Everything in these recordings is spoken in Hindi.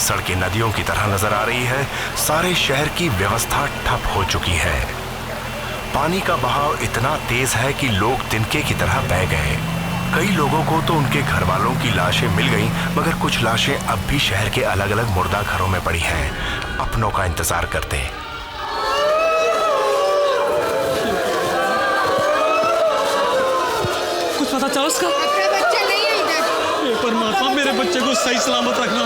सड़कें नदियों की तरह नजर आ रही है। सारे शहर की व्यवस्था ठप हो चुकी है। पानी का बहाव इतना तेज है कि लोग तिनके की तरह बह गए। कई लोगों को तो उनके घर वालों की लाशें मिल गईं, मगर कुछ लाशें अब भी शहर के अलग अलग मुर्दा घरों में पड़ी हैं, अपनों का इंतजार करते। कुछ पता चला उसका? अपना बच्चा नहीं है इधर। हे परमात्मा, मेरे बच्चे को सही सलामत रखना।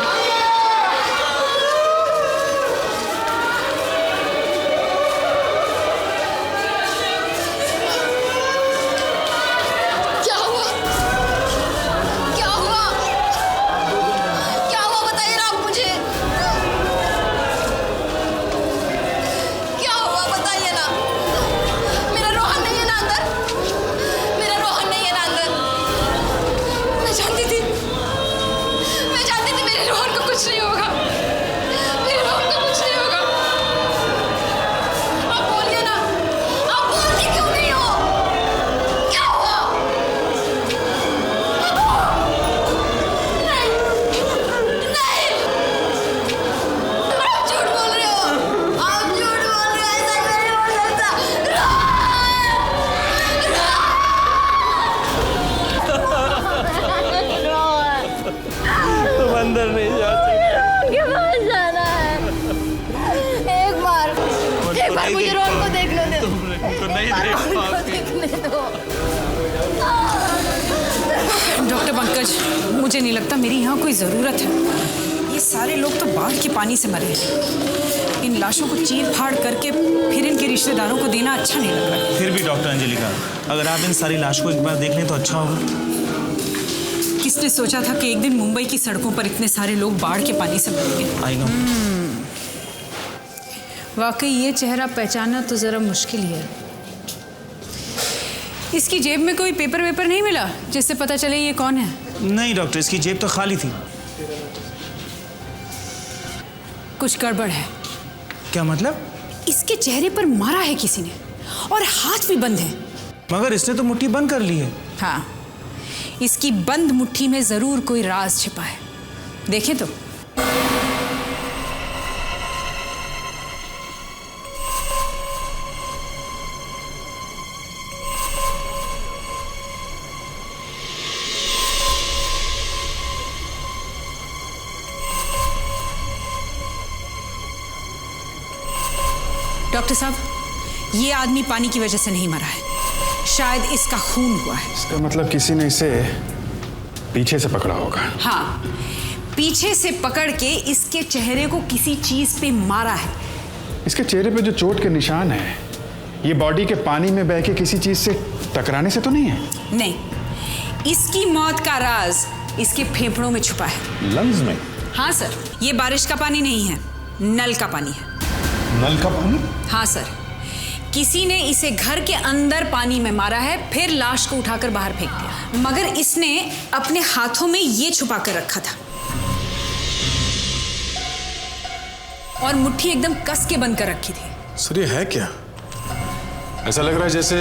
मुझे रोहन को देखने दो। डॉक्टर पंकज, मुझे नहीं लगता मेरी यहाँ कोई ज़रूरत है। ये सारे लोग तो बाढ़ के पानी से मरे हैं। इन लाशों को चीर फाड़ करके फिर इनके रिश्तेदारों को देना अच्छा नहीं लग रहा। फिर भी डॉक्टर अंजलिका, अगर आप इन सारी लाशों को एक बार देख लें तो अच्छा होगा। किसने सोचा था कि एक दिन मुंबई की सड़कों पर इतने सारे लोग बाढ़ के पानी से मरेंगे। I know. वाकई ये चेहरा पहचानना तो ज़रा मुश्किल ही है। इसकी जेब में कोई पेपर वेपर नहीं मिला जिससे पता चले ये कौन है? नहीं डॉक्टर, इसकी जेब तो खाली थी। कुछ गड़बड़ है। क्या मतलब? इसके चेहरे पर मारा है किसी ने और हाथ भी बंद है। मगर इसने तो मुट्ठी बंद कर ली है। हाँ, इसकी बंद मुट्ठी में जरूर कोई राज छिपा है। देखें तो। डॉक्टर साहब, ये आदमी पानी की वजह से नहीं मरा है, शायद इसका खून हुआ है। इसका मतलब किसी ने इसे पीछे से पकड़ा होगा। हाँ, पीछे से पकड़ के इसके चेहरे को किसी चीज पे मारा है। इसके चेहरे पे जो चोट के निशान है, ये बॉडी के पानी में बह के किसी चीज से टकराने से तो नहीं है? नहीं, इसकी मौत का राज इसके फेफड़ों में छुपा है। लंग्स में? हाँ सर, ये बारिश का पानी नहीं है, नल का पानी है। नल का पानी? हाँ सर, किसी ने इसे घर के अंदर पानी में मारा है, फिर लाश को उठाकर बाहर फेंक दिया, मगर इसने अपने हाथों में ये छुपा कर रखा था और मुट्ठी एकदम कस के बंद कर रखी थी। सर ये है क्या? ऐसा लग रहा है जैसे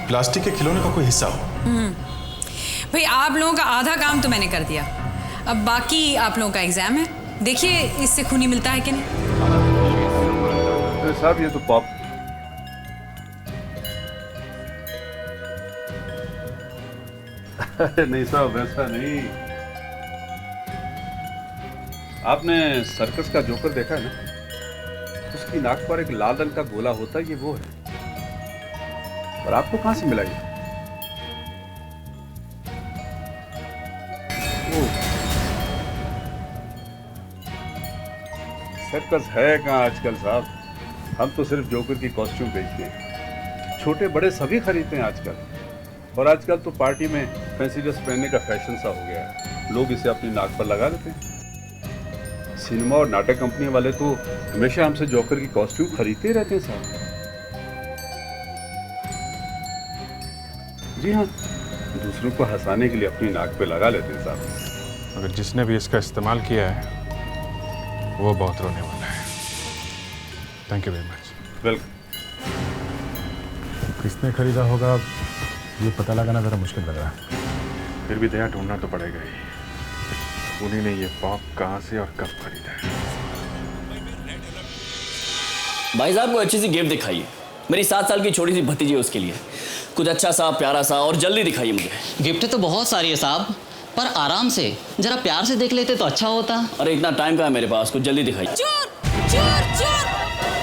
प्लास्टिक के खिलौने का कोई हिस्सा हो। भाई, आप लोगों का आधा काम तो मैंने कर दिया, अब बाकी आप लोगों का एग्जाम है। देखिए इससे खूनी मिलता है कि नहीं। साहब ये तो पॉप। नहीं साहब, वैसा नहीं। आपने सर्कस का जोकर देखा है ना? उसकी नाक पर एक लाल रंग का गोला होता है, ये वो है। और आपको कहां से मिला ये? सर्कस है कहां आजकल साहब? हम तो सिर्फ जोकर की कॉस्ट्यूम बेचते हैं, छोटे बड़े सभी खरीदते हैं आजकल। और आजकल तो पार्टी में फैंसी ड्रेस पहनने का फैशन सा हो गया है, लोग इसे अपनी नाक पर लगा लेते हैं। सिनेमा और नाटक कंपनी वाले तो हमेशा हमसे जोकर की कॉस्ट्यूम खरीदते रहते हैं साहब। जी हाँ, दूसरों को हंसाने के लिए अपनी नाक पे लगा लेते हैं साहब। अगर जिसने भी इसका इस्तेमाल किया है वो बहुत रोने वाला है। Thank you very much. Welcome. किसने खरीदा होगा ये पता लगाना ज़रा मुश्किल लग रहा है, फिर भी दया ढूंढना तो पड़ेगा ही। उन्हीं ने ये पॉप कहाँ से और कब खरीदा है? भाई साहब को अच्छी सी गिफ्ट दिखाइए। मेरी 7 साल की छोटी सी भतीजी है, उसके लिए कुछ अच्छा सा प्यारा सा और जल्दी दिखाइए मुझे। गिफ्ट तो बहुत सारी है साहब, पर आराम से जरा प्यार से देख लेते तो अच्छा होता। अरे इतना टाइम कहाँ है मेरे पास, कुछ जल्दी दिखाइए। चोर चोर चोर!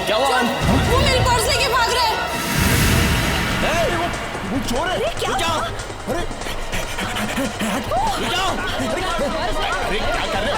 क्या हुआ? वो मेरे पर्स लेके भाग रहे हैं। वो चोर है। क्या? अरे अरे क्या कर रहे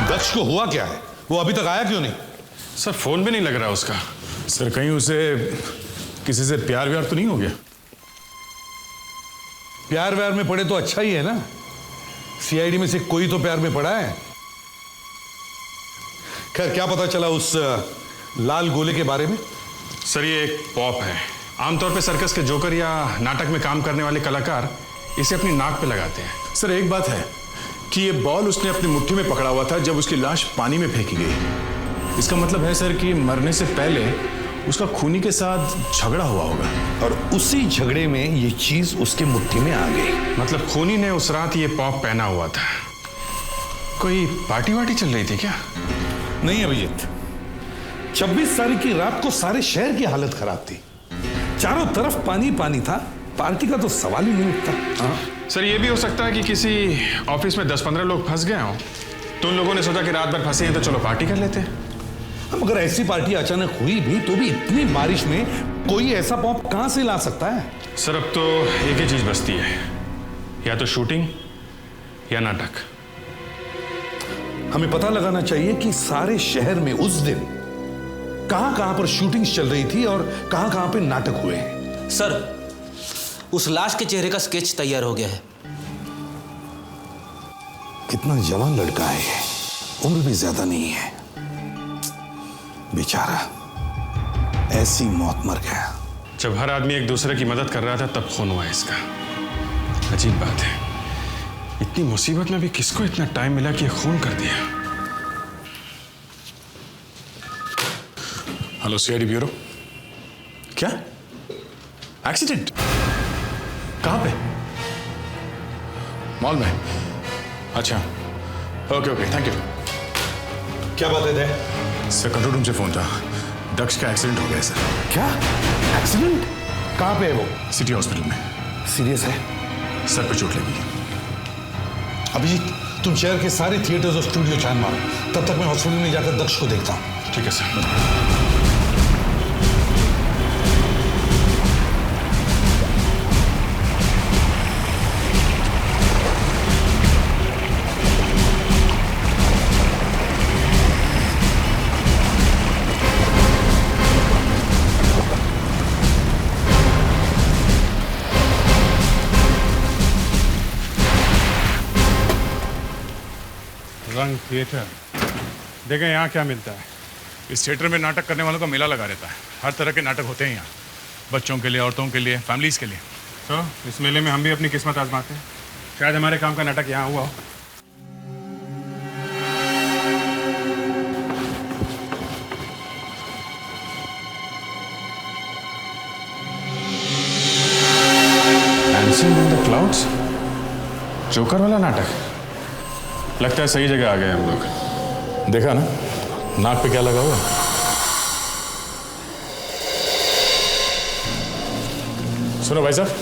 दक्ष को हुआ क्या है? वो अभी तक आया क्यों नहीं? सर फोन भी नहीं लग रहा उसका। सर कहीं उसे किसी से प्यार व्यार तो नहीं हो गया? प्यार व्यार में पड़े तो अच्छा ही है ना। सीआईडी में से कोई तो प्यार में पड़ा है। खैर क्या पता चला उस लाल गोले के बारे में? सर ये एक पॉप है। आमतौर पे सर्कस के जोकर या नाटक में काम करने वाले कलाकार इसे अपनी नाक पे लगाते हैं। सर एक बात है कि ये बॉल उसने अपनी मुट्ठी में पकड़ा हुआ था जब उसकी लाश पानी में फेंकी गई। इसका मतलब है सर कि मरने से पहले उसका खूनी के साथ झगड़ा हुआ होगा और उसी झगड़े में ये चीज उसके मुट्ठी में आ गई। मतलब खूनी ने उस रात ये पॉप पहना हुआ था। कोई पार्टी वार्टी चल रही थी क्या? नहीं अभिजीत, 26 तारीख की रात को सारे शहर की हालत खराब थी। चारों तरफ पानी पानी था। पार्टी का तो सवाल ही नहीं उठता। सर ये भी हो सकता है कि किसी ऑफिस में 10-15 लोग फंस गए हों, तो उन लोगों ने सोचा कि रात भर फंसे हैं तो चलो पार्टी कर लेते हैं। अगर ऐसी पार्टी अचानक हुई भी तो भी इतनी बारिश में कोई ऐसा पॉप कहां से ला सकता है? सर अब तो एक ही चीज बचती है, या तो शूटिंग या नाटक। हमें पता लगाना चाहिए कि सारे शहर में उस दिन कहां कहां पर शूटिंग्स चल रही थी और कहां कहां पे नाटक हुए हैं। सर उस लाश के चेहरे का स्केच तैयार हो गया है। कितना जवान लड़का है ये, उम्र भी ज्यादा नहीं है। बेचारा ऐसी मौत मर गया। जब हर आदमी एक दूसरे की मदद कर रहा था तब खून हुआ इसका। अजीब बात है, इतनी मुसीबत में भी किसको इतना टाइम मिला कि खून कर दिया। Hello CID bureau. क्या एक्सीडेंट? कहां पे? मॉल में? अच्छा ओके ओके थैंक यू। क्या बात है? सर कंट्रोल रूम से फोन था, दक्ष का एक्सीडेंट हो गया सर। क्या एक्सीडेंट? कहां पे है वो? सिटी हॉस्पिटल में। सीरियस है? सर पे चोट लगी। अभिजीत तुम शहर के सारे थिएटर्स और स्टूडियो छान मारो, तब तक मैं हॉस्पिटल में जाकर दक्ष को देखता हूं। ठीक है सर। रंग थिएटर देखें यहाँ क्या मिलता है। इस थिएटर में नाटक करने वालों का मेला लगा रहता है। हर तरह के नाटक होते हैं यहाँ, बच्चों के लिए, औरतों के लिए, फैमिलीज के लिए। तो इस मेले में हम भी अपनी किस्मत आजमाते हैं, शायद हमारे काम का नाटक यहाँ हुआ हो। Dancing in the clouds, joker वाला नाटक। लगता है सही जगह आ गए हम लोग। देखा ना नाक पे क्या लगा हुआ? सुनो भाई साहब,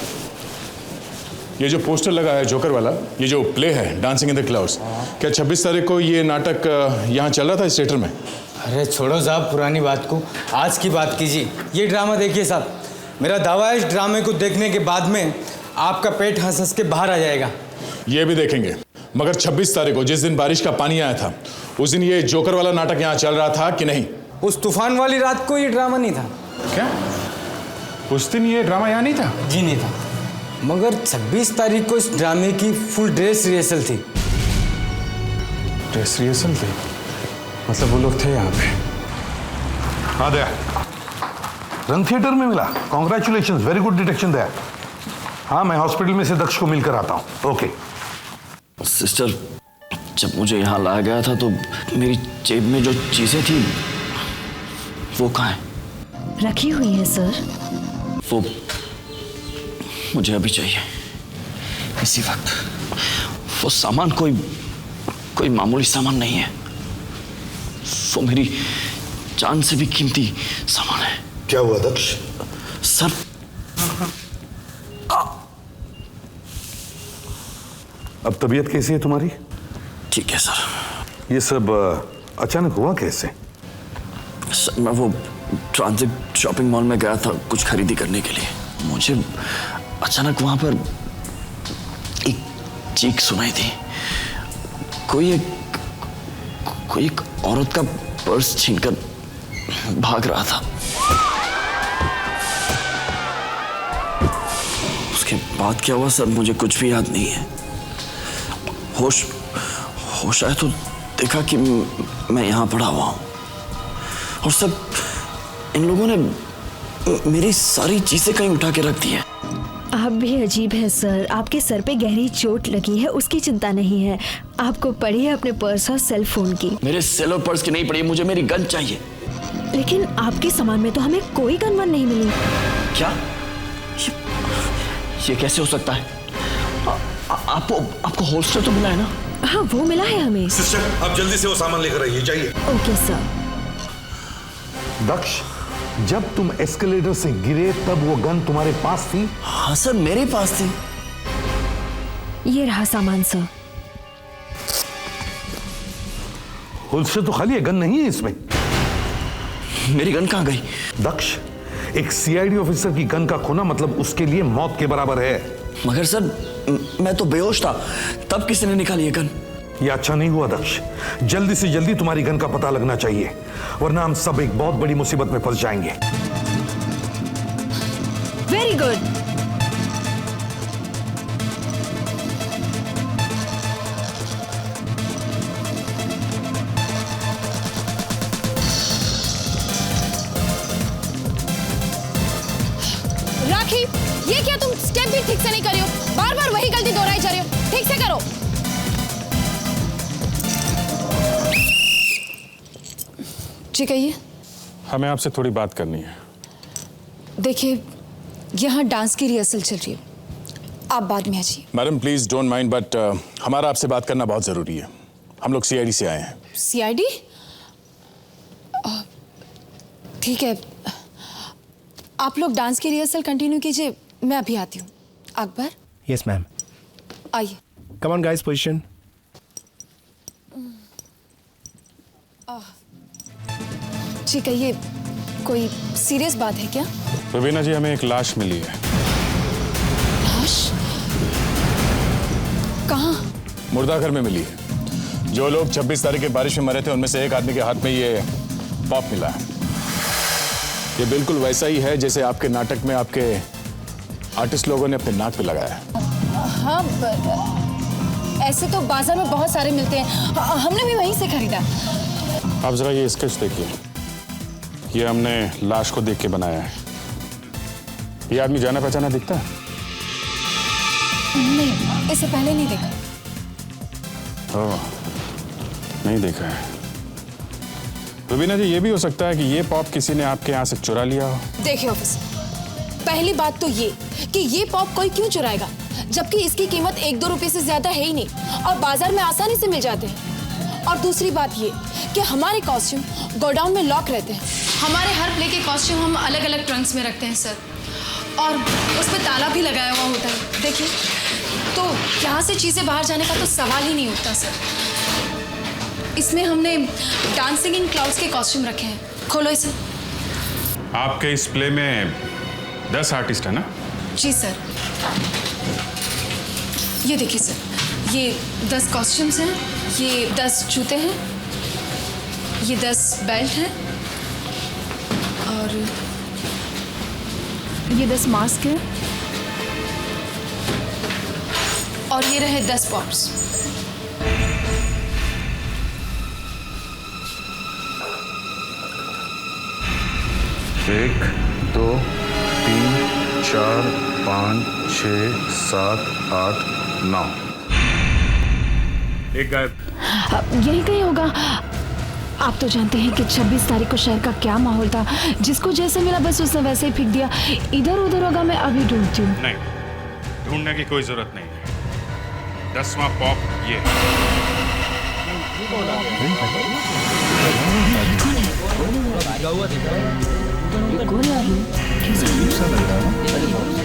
ये जो पोस्टर लगा है जोकर वाला, ये जो प्ले है डांसिंग इन द क्लाउड्स, क्या 26 तारीख को ये नाटक यहाँ चल रहा था इस थिएटर में? अरे छोड़ो साहब पुरानी बात को, आज की बात कीजिए। ये ड्रामा देखिए साहब, मेरा दावा है इस ड्रामे को देखने के बाद में आपका पेट हंस हंस के बाहर आ जाएगा। ये भी देखेंगे, मगर 26 तारीख को जिस दिन बारिश का पानी आया था उस दिन ये जोकर वाला नाटक यहाँ चल रहा था कि नहीं? उस तूफान वाली रात को ये ड्रामा नहीं था। क्या उस दिन ये ड्रामा यहाँ नहीं था? जी नहीं था, मगर 26 तारीख को इस ड्रामे की फुल ड्रेस रिहर्सल थी। ड्रेस रिहर्सल थी? मतलब वो लोग थे यहाँ पे? हाँ दया, रंग थिएटर में मिला? Congratulation, very good detection there. हाँ, मैं हॉस्पिटल में से दक्ष को मिलकर आता हूँ। ओके। सिस्टर, जब मुझे यहाँ लाया गया था तो मेरी जेब में जो चीजें थी वो कहाँ है? रखी हुई है सर। वो मुझे अभी चाहिए, इसी वक्त। वो सामान कोई मामूली सामान नहीं है, वो मेरी जान से भी कीमती सामान है। क्या हुआ दक्ष? सर, अब तबीयत कैसी है तुम्हारी? ठीक है सर। ये सब अचानक हुआ कैसे? सर, मैं वो ट्रांजिट शॉपिंग मॉल में गया था कुछ खरीदी करने के लिए। मुझे अचानक वहां पर एक चीख सुनाई थी। कोई एक औरत का पर्स छीनकर भाग रहा था। उसके बाद क्या हुआ सर, मुझे कुछ भी याद नहीं है। होश आया तो देखा कि मैं यहाँ पड़ा हुआ हूँ और सब इन लोगों ने मेरी सारी चीजें कहीं उठा के रख दी है। आप भी अजीब है सर। आपके सर पे गहरी चोट लगी है, उसकी चिंता नहीं है। आपको पड़ी है अपने पर्स और सेल फोन की। मेरे सेल और पर्स की नहीं पड़ी, मुझे मेरी गन चाहिए। लेकिन आपके सामान में तो हमें कोई गन वन नहीं मिली। क्या? ये कैसे हो सकता है? आपको होल्स्टर तो मिला है ना? हाँ, वो मिला है हमें। सिस्टर, आप जल्दी से वो सामान लेकर आइए, चाहिए। Okay sir. दक्ष, जब तुम एस्केलेटर से गिरे तब वो गन तुम्हारे पास थी? हाँ सर, मेरे पास थी। ये रहा सामान सर। होल्स्टर तो खाली है, गन नहीं है इसमें। मेरी गन कहाँ गई? दक्ष, एक सीआईडी ऑफिसर की गन का खोना मतलब उसके लिए मौत के बराबर है। मगर सर, मैं तो बेहोश था, तब किसी ने निकाली ये गन? ये अच्छा नहीं हुआ दक्ष। जल्दी से जल्दी तुम्हारी गन का पता लगना चाहिए, वरना हम सब एक बहुत बड़ी मुसीबत में फंस जाएंगे। Very good. राखी, ये क्या तुम स्टेप भी ठीक से नहीं कर रही हो? बार बार वही गलती दोहराई जा रही हो। ठीक से करो। जी कहिए। हमें आपसे थोड़ी बात करनी है। देखिए, यहाँ डांस की रिहर्सल चल रही है, आप बाद में आ जाइए। Madam please don't mind, but हमारा आपसे बात करना बहुत जरूरी है। हम लोग सीआईडी से आए हैं। सीआईडी? ठीक है, आप लोग डांस की रिहर्सल कंटिन्यू कीजिए, मैं अभी आती हूँ। अकबर? Yes ma'am. आइए। Come on guys, position. जी कहिए, कोई सीरियस बात है क्या? रवीना जी, हमें एक लाश मिली है। लाश? कहाँ? मुर्दाघर में मिली है। जो लोग 26 तारीख की बारिश में मरे थे उनमें से एक आदमी के हाथ में ये पॉप मिला है। ये बिल्कुल वैसा ही है जैसे आपके नाटक में आपके आर्टिस्ट लोगों ने अपने नाक पे लगाया है। हाँ, ऐसे तो बाजार में बहुत सारे मिलते हैं, हमने भी वहीं से खरीदा। आप जरा ये स्केच देखिए, ये हमने लाश को देख के बनाया है। ये आदमी जाना पहचाना दिखता है? नहीं, इससे पहले नहीं देखा। ओह, नहीं देखा है। रुबीना जी, ये भी हो सकता है कि ये पॉप किसी ने आपके यहाँ से चुरा लिया हो। देखिए ऑफिसर, पहली बात तो ये कि ये पॉप कोई क्यों चुराएगा, जबकि इसकी कीमत 1-2 रुपए से ज्यादा है ही नहीं और बाजार में आसानी से मिल जाते हैं। और दूसरी बात ये कि हमारे कॉस्ट्यूम गोडाउन में लॉक रहते हैं। हमारे हर प्ले के कॉस्ट्यूम हम अलग अलग ट्रंक्स में रखते हैं सर, और उसमें ताला भी लगाया हुआ होता है। देखिए, तो यहाँ से चीज़ें बाहर जाने का तो सवाल ही नहीं उठता सर। इसमें हमने डांसिंग इन क्लाउड्स के कॉस्ट्यूम रखे हैं। खोलो इसे। आपके इस प्ले में 10 आर्टिस्ट है ना? जी सर। ये देखिए सर, ये 10 कॉस्ट्यूम्स हैं, ये 10 जूते हैं, ये 10 बेल्ट हैं, और ये 10 मास्क हैं, और ये रहे 10 पॉप्स। 1 2 3 4 5 6 7 8 9 एक गायब। यही कहीं होगा। आप तो जानते हैं कि 26 तारीख को शहर का क्या माहौल था। जिसको जैसे मिला बस उसने वैसे ही फेंक दिया। इधर उधर होगा, मैं अभी ढूंढती हूँ। नहीं, ढूंढने की कोई जरूरत नहीं है। 10वां पॉप ये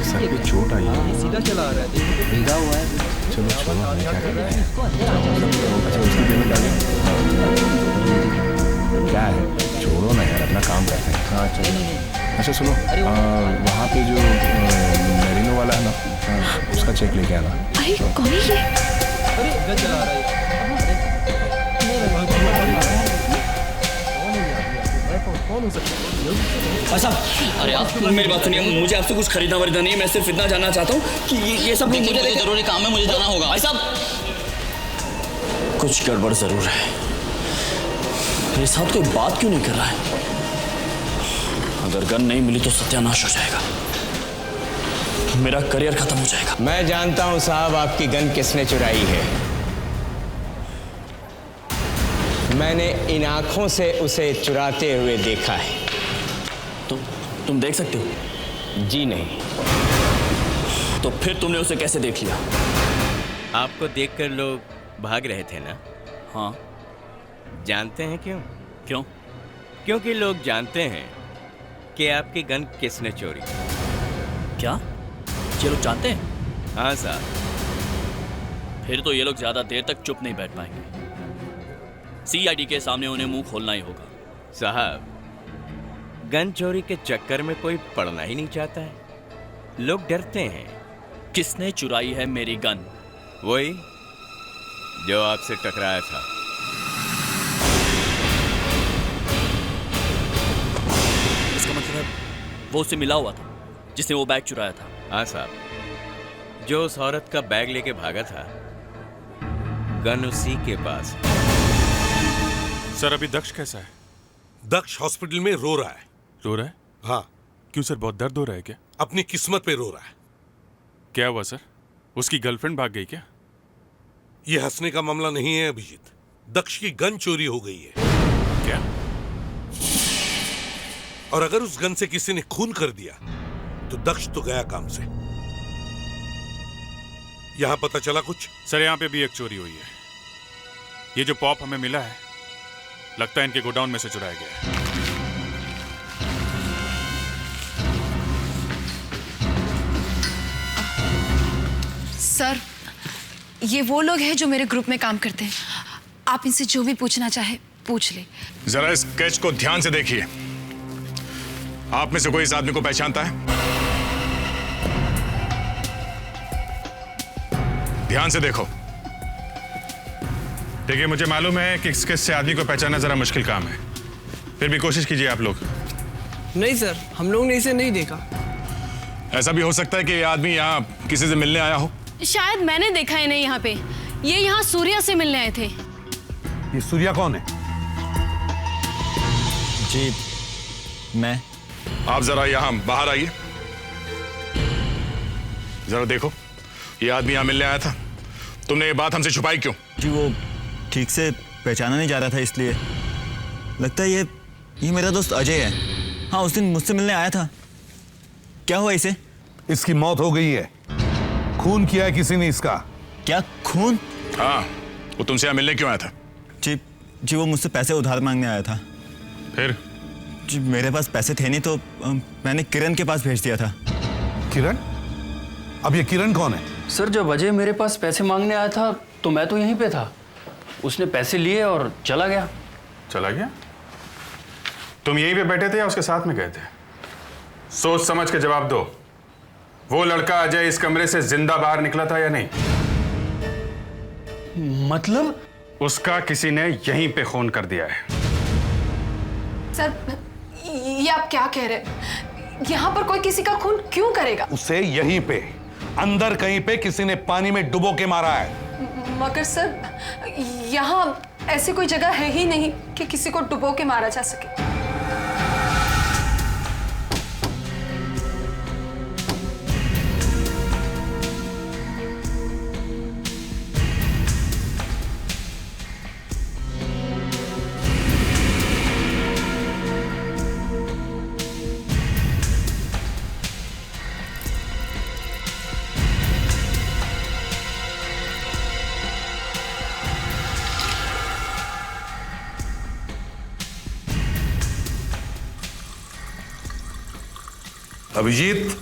सर पे चोट आई है। सीधा चला रहा है, भीगा हुआ है। चलो छोड़ो, हमें क्या करना है। अच्छा उसकी पेमेंट आ गई। क्या है, छोड़ो ना यार, अपना काम करते हैं। हाँ चलो। अच्छा सुनो, वहाँ पे जो मेरिनो वाला है ना, उसका चेक लेके आना। अरे कौन है ये? अरे चला रहा है। अरे आप मेरी बात सुनिए, मुझे आपसे कुछ खरीदना वरीदना नहीं है। मैं सिर्फ इतना जानना चाहता हूँ कि ये सब मुझे जरूरी काम है, मुझे जाना होगा। भाई साहब, कुछ गड़बड़ जरूर है। मेरे साथ कोई बात क्यों नहीं कर रहा है? अगर गन नहीं मिली तो सत्यानाश हो जाएगा, मेरा करियर खत्म हो जाएगा। मैं जानता हूं साहब आपकी गन किसने चुराई है। मैंने इन आंखों से उसे चुराते हुए देखा है। तुम देख सकते हो? जी नहीं। तो फिर तुमने उसे कैसे देख लिया? आपको देखकर लोग भाग रहे थे ना? हाँ। जानते हैं क्यों? क्यों? क्योंकि लोग जानते हैं कि आपकी गन किसने चोरी। क्या ये लोग जानते हैं? हाँ साहब। फिर तो ये लोग ज्यादा देर तक चुप नहीं बैठ पाएंगे। सीआईडी के सामने उन्हें मुंह खोलना ही होगा। साहब, गन चोरी के चक्कर में कोई पड़ना ही नहीं चाहता है। लोग डरते हैं। किसने चुराई है मेरी गन? वही जो आपसे टकराया था। इसका मतलब है वो उससे मिला हुआ था जिसने वो बैग चुराया था। हाँ साहब, जो उस औरत का बैग लेके भागा था, गन उसी के पास। सर अभी दक्ष कैसा है? दक्ष हॉस्पिटल में रो रहा है। रो रहा है? हाँ। क्यों सर, बहुत दर्द हो रहा है क्या? अपनी किस्मत पे रो रहा है। क्या हुआ सर? उसकी गर्लफ्रेंड भाग गई क्या? यह हंसने का मामला नहीं है अभिजीत। दक्ष की गन चोरी हो गई है। क्या? और अगर उस गन से किसी ने खून कर दिया तो दक्ष तो गया काम से। यहां पता चला कुछ? सर यहाँ पे भी एक चोरी हुई है। ये जो पॉप हमें मिला है, लगता है इनके गोडाउन में से चुराया गया है। सर, ये वो लोग हैं जो मेरे ग्रुप में काम करते हैं। आप इनसे जो भी पूछना चाहे पूछ ले। जरा इस स्केच को ध्यान से देखिए। आप में से कोई इस आदमी को पहचानता है? ध्यान से देखो। देखिए, मुझे मालूम है कि स्केच से आदमी को पहचानना जरा मुश्किल काम है, फिर भी कोशिश कीजिए आप लोग। नहीं सर, हम लोग ने इसे नहीं देखा। ऐसा भी हो सकता है कि ये आदमी यहाँ किसी से मिलने आया हो। शायद मैंने देखा है नहीं यहाँ पे। ये यहाँ सूर्या से मिलने आए थे। ये सूर्या कौन है? जी मैं। आप जरा यहाँ बाहर आइए। जरा देखो, ये आदमी यहाँ मिलने आया था। तुमने ये बात हमसे छुपाई क्यों? जी वो ठीक से पहचाना नहीं जा रहा था, इसलिए। लगता है ये मेरा दोस्त अजय है। हाँ, उस दिन मुझसे मिलने आया था। क्या हुआ इसे? इसकी मौत हो गई है। खून किया है किसी ने इसका। क्या खून? हाँ, वो तुमसे यहाँ मिलने क्यों आया था? जी वो मुझसे पैसे उधार मांगने आया था। फिर? जी मेरे पास पैसे थे नहीं, तो मैंने किरण के पास भेज दिया था। किरण? अब ये किरण कौन है? सर, जब अजय मेरे पास पैसे मांगने आया था तो मैं तो यहीं पे था। उसने पैसे लिए और चला गया। चला गया? तुम यहीं पे बैठे थे या उसके साथ में गए थे? सोच समझ के जवाब दो। वो लड़का अजय इस कमरे से जिंदा बाहर निकला था या नहीं? मतलब? उसका किसी ने यहीं पे खून कर दिया है। सर, ये आप क्या कह रहे हैं? यहाँ पर कोई किसी का खून क्यों करेगा? उसे यहीं पे अंदर कहीं पे किसी ने पानी में डुबो के मारा है। मगर सर, यहाँ ऐसी कोई जगह है ही नहीं कि किसी को डुबो के मारा जा सके। अभिजीत,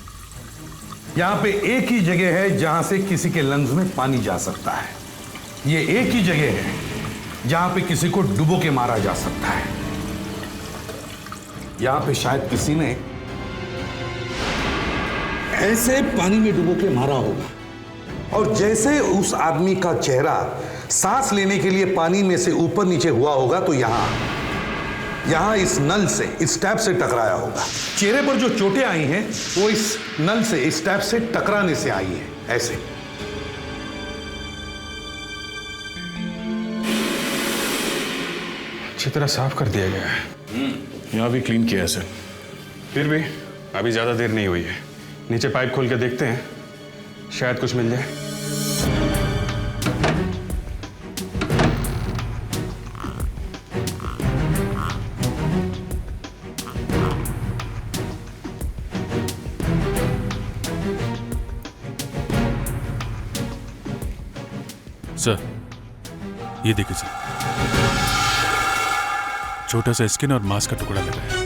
यहां पे एक ही जगह है जहां से किसी के लंग्स में पानी जा सकता है। ये एक ही जगह है जहां पे किसी को डुबो के मारा जा सकता है। यहां पे शायद किसी ने ऐसे पानी में डुबो के मारा होगा, और जैसे उस आदमी का चेहरा सांस लेने के लिए पानी में से ऊपर नीचे हुआ होगा, तो यहां इस नल से, इस टैप से टकराया होगा। चेहरे पर जो चोटें आई हैं वो इस नल से, इस टैप से टकराने से आई है। ऐसे अच्छी तरह साफ कर दिया गया है। यहाँ भी क्लीन किया है सर। फिर भी अभी ज्यादा देर नहीं हुई है। नीचे पाइप खोल के देखते हैं, शायद कुछ मिल जाए। सर, ये देखिए सर, छोटा सा स्किन और मांस का टुकड़ा लगा है।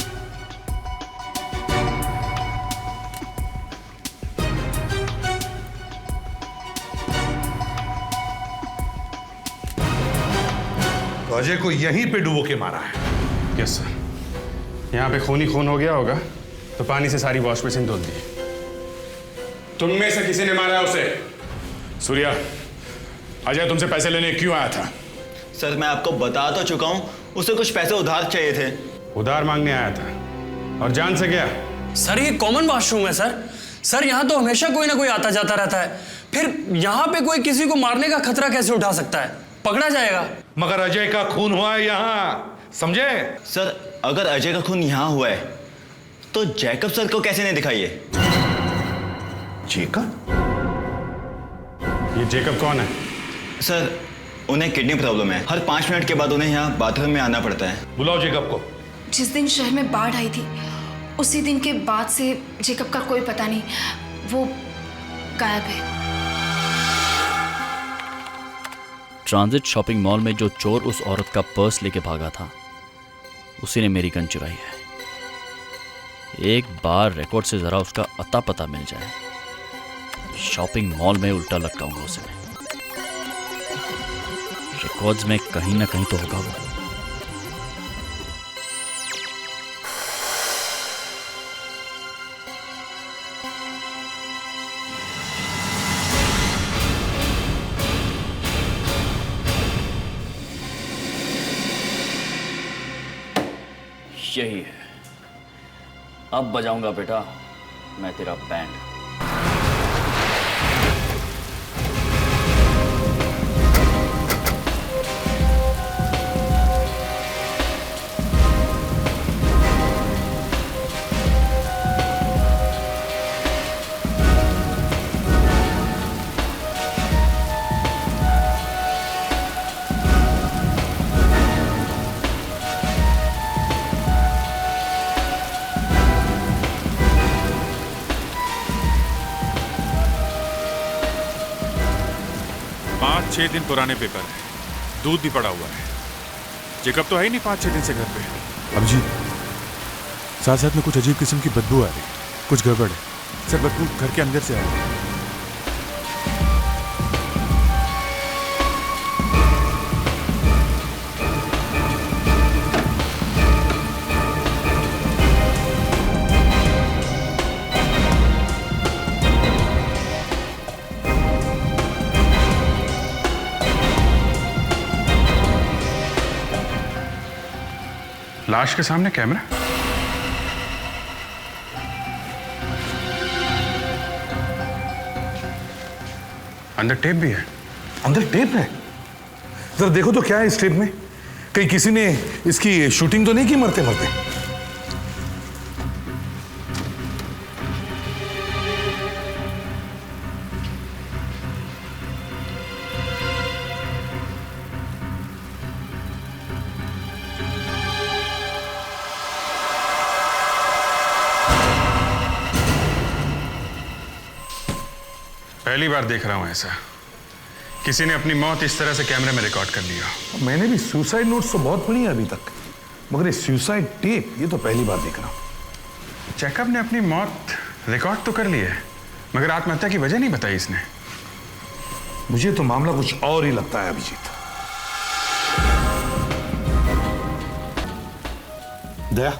तो अजय को यहीं पे डुबो के मारा है। Yes sir. यहाँ पे खून ही खून हो गया होगा, तो पानी से सारी वॉश बेसिन धुल दी। तुम में से किसी ने मारा है उसे? सूर्या, अजय तुमसे पैसे लेने क्यों आया था? सर, मैं आपको बता तो चुका हूं, उसे कुछ पैसे उधार चाहिए थे। उधार मांगने आया था, और जान से गया? सर, ये कॉमन वॉशरूम है सर। सर, यहाँ तो हमेशा कोई ना कोई आता जाता रहता है। फिर यहाँ पे कोई किसी को मारने का खतरा कैसे उठा सकता है? पकड़ा जाएगा। मगर अजय का खून हुआ है यहाँ, समझे? सर, अगर अजय का खून यहाँ हुआ है तो जैकब सर को कैसे नहीं दिखाई है? जैकब? ये जैकब कौन है? सर, उन्हें किडनी प्रॉब्लम है। हर 5 मिनट के बाद उन्हें यहाँ बाथरूम में आना पड़ता है। बुलाओ जैकब को। जिस दिन शहर में बाढ़ आई थी, उसी दिन के बाद से जैकब का कोई पता नहीं, वो गायब है। ट्रांजिट शॉपिंग मॉल में जो चोर उस औरत का पर्स लेके भागा था, उसी ने मेरी गन चुराई है। एक बार रिकॉर्ड से जरा उसका अता पता मिल जाए, शॉपिंग मॉल में उल्टा लटकाऊंगा उसे। रिकॉर्ड्स में कहीं ना कहीं तो होगा वो। यही है, अब बजाऊंगा बेटा मैं तेरा बैंड। छह दिन पुराने पेपर है, दूध भी पड़ा हुआ है। जैकब तो है ही नहीं 5-6 दिन से घर पे। अभिजीत, साथ साथ में कुछ अजीब किस्म की बदबू आ रही, कुछ गड़बड़ है सर। बदबू घर के अंदर से आ रही है। लाश के सामने कैमरा? अंदर टेप भी है। अंदर टेप है? जरा देखो तो क्या है इस टेप में। कहीं किसी ने इसकी शूटिंग तो नहीं की मरते मरते? पहली बार देख रहा हूं ऐसा, किसी ने अपनी मौत इस तरह से कैमरे में रिकॉर्ड कर लिया। मैंने भी सुसाइड नोट्स तो बहुत पढ़ी है अभी तक, मगर ये सुसाइड टेप ये तो पहली बार देख रहा हूं। जैकब ने अपनी मौत रिकॉर्ड तो कर लिए, मगर आत्महत्या की वजह नहीं बताई इसने। मुझे तो मामला कुछ और ही लगता है अभिजीत। दया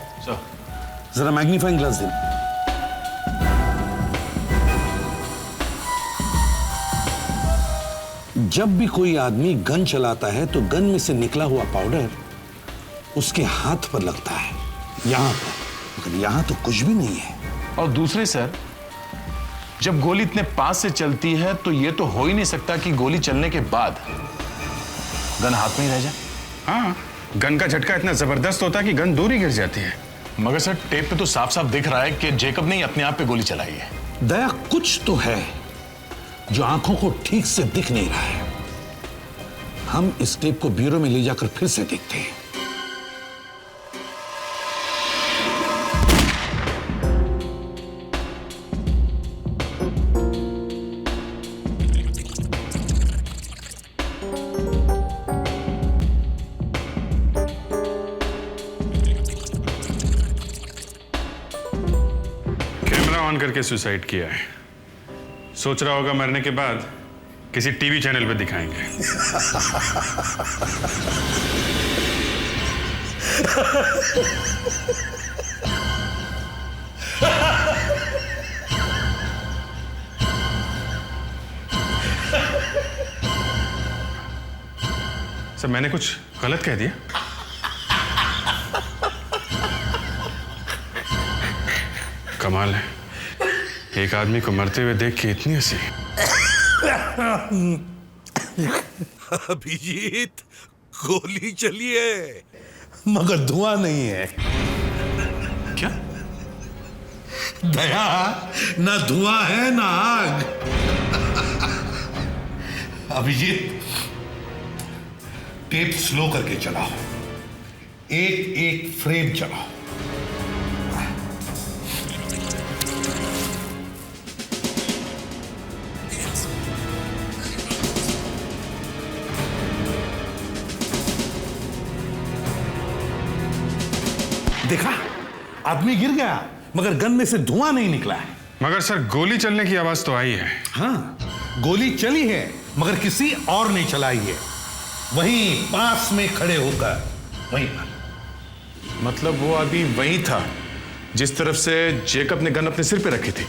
जरा मैग्नीफाइंग ग्लास दे। जब भी कोई आदमी गन चलाता है तो गन में से निकला हुआ पाउडर उसके हाथ पर लगता है, यहां पर, मगर यहां तो कुछ भी नहीं है। और दूसरे सर, जब गोली इतने पास से चलती है तो यह तो हो ही नहीं सकता कि गोली चलने के बाद गन हाथ में ही रह जाए। हाँ, गन का झटका इतना जबरदस्त होता है कि गन दूर ही गिर जाती है। मगर सर टेप पे तो साफ साफ दिख रहा है कि जेकब ने ही अपने आप पे गोली चलाई है। दया, कुछ तो है जो आंखों को ठीक से दिख नहीं रहा है। हम इस टेप को ब्यूरो में ले जाकर फिर से देखते हैं। कैमरा ऑन करके सुसाइड किया है। सोच रहा होगा मरने के बाद किसी टीवी चैनल पे दिखाएंगे। सर, मैंने कुछ गलत कह दिया? कमाल है, एक आदमी को मरते हुए देख के इतनी हंसी। अभिजीत, गोली चली है मगर धुआं नहीं है। क्या? दया, ना धुआं है ना आग। अभिजीत, टेप स्लो करके चलाओ, एक एक फ्रेम चलाओ। देखा, आदमी गिर गया मगर गन में से धुआं नहीं निकला है। मगर सर, गोली चलने की आवाज तो आई है। हाँ, गोली चली है मगर किसी और ने चलाई है, वहीं पास में खड़े होकर, वहीं पर। मतलब वो आदमी वही था जिस तरफ से जेकब ने गन अपने सिर पे रखी थी।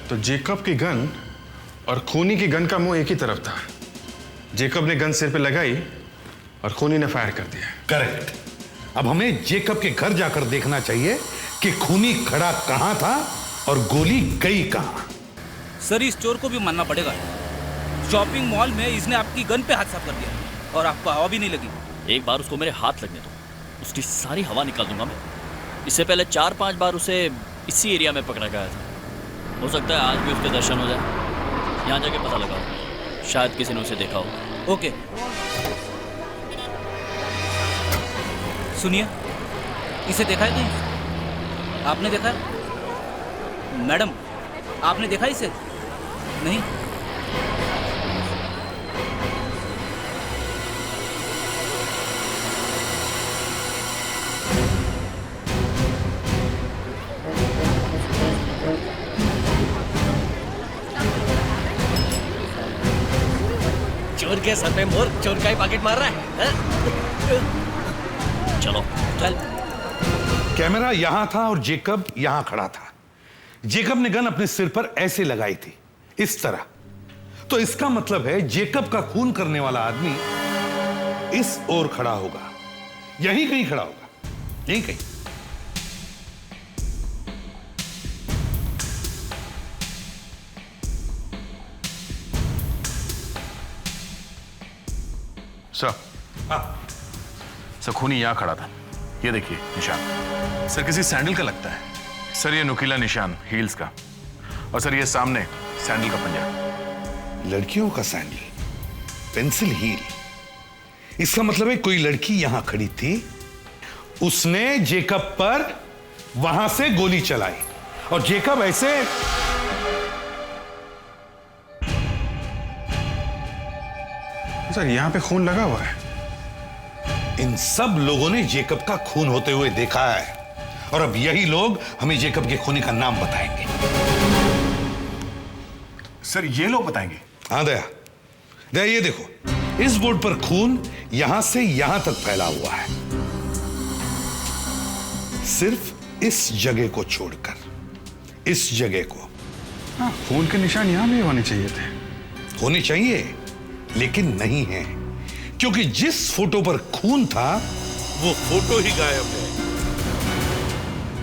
तो जेकब की गन और खूनी की गन का मुंह एक ही तरफ था। जेकब ने गन सिर पे लगाई और खूनी ने फायर कर दिया। करेक्ट। अब हमें जेकब के घर जाकर देखना चाहिए कि खूनी खड़ा कहां था और गोली गई कहां। सर, इस चोर को भी मानना पड़ेगा। शॉपिंग मॉल में इसने आपकी गन पे हाथ साफ कर दिया और आपको हवा भी नहीं लगी। एक बार उसको मेरे हाथ लगने दो, उसकी सारी हवा निकाल दूंगा मैं। इससे पहले 4-5 बार उसे इसी एरिया में पकड़ा गया था। हो सकता है आज भी उसके दर्शन हो जाए। यहाँ जाके पता लगाओ, शायद किसी ने उसे देखा हो। ओके, सुनिए, इसे देखा है कहीं? आपने देखा है? मैडम, आपने देखा इसे? नहीं? चोर के सर पे मोर चोर का ही पॉकेट मार रहा है। चलो चल। कैमरा यहां था और जेकब यहां खड़ा था। जेकब ने गन अपने सिर पर ऐसे लगाई थी, इस तरह। तो इसका मतलब है जेकब का खून करने वाला आदमी इस ओर खड़ा होगा, यहीं कहीं खड़ा होगा, यहीं कहीं। सर, खूनी यहां खड़ा था। ये देखिए निशान। सर, किसी सैंडल का लगता है। सर, ये नुकीला निशान हील्स का। और सर, ये सामने सैंडल का पंजा। लड़कियों का सैंडल, पेंसिल हील। इसका मतलब है कोई लड़की यहां खड़ी थी, उसने जेकब पर वहां से गोली चलाई और जेकब ऐसे सर, यहां पे खून लगा हुआ है। इन सब लोगों ने जेकब का खून होते हुए देखा है और अब यही लोग हमें जेकब के खूनी का नाम बताएंगे। सर ये लोग बताएंगे। हाँ दया, दया ये देखो, इस बोर्ड पर खून यहां से यहां तक फैला हुआ है, सिर्फ इस जगह को छोड़कर, इस जगह को। हाँ, खून के निशान यहां भी होने चाहिए थे। होने चाहिए, लेकिन नहीं है, क्योंकि जिस फोटो पर खून था वो फोटो ही गायब है।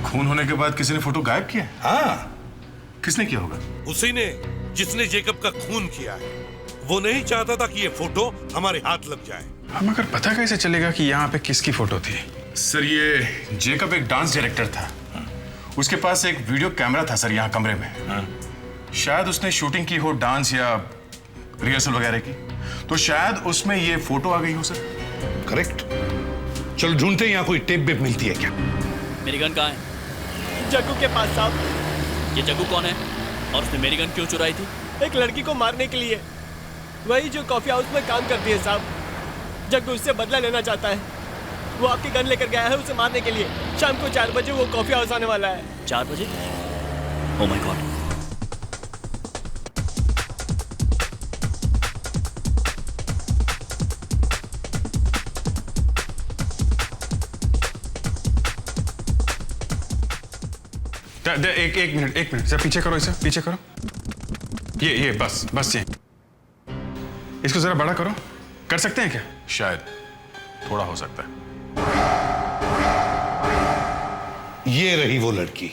खून होने के बाद किसी ने फोटो गायब किया? हाँ। किसने किया होगा? उसी ने जिसने जेकब का खून किया है। वो नहीं चाहता था कि ये फोटो हमारे हाथ लग जाए। हम अगर पता कैसे चलेगा कि यहाँ पे किसकी फोटो थी? सर ये जेकब एक डांस डायरेक्टर था, उसके पास एक वीडियो कैमरा था सर यहाँ कमरे में। शायद उसने शूटिंग की हो डांस या रिहर्सल वगैरह की, तो शायद उसमें ये फोटो आ गई हो सर। करेक्ट। चलो ढूंढते हैं यहाँ कोई टेप वेप मिलती है क्या। मेरी गन कहाँ है? जग्गू के पास साहब। ये जग्गू कौन है और उसने मेरी गन क्यों चुराई थी? एक लड़की को मारने के लिए, वही जो कॉफी हाउस में काम करती है साहब। जग्गू उससे बदला लेना चाहता है। वो आपकी गन लेकर गया है उसे मारने के लिए। शाम को 4 बजे वो कॉफी हाउस आने वाला है। 4 बजे? Oh my God. एक मिनट सर, पीछे करो इसे, पीछे करो। ये बस ये, इसको जरा बड़ा करो। कर सकते हैं क्या? शायद थोड़ा हो सकता है। ये रही वो लड़की।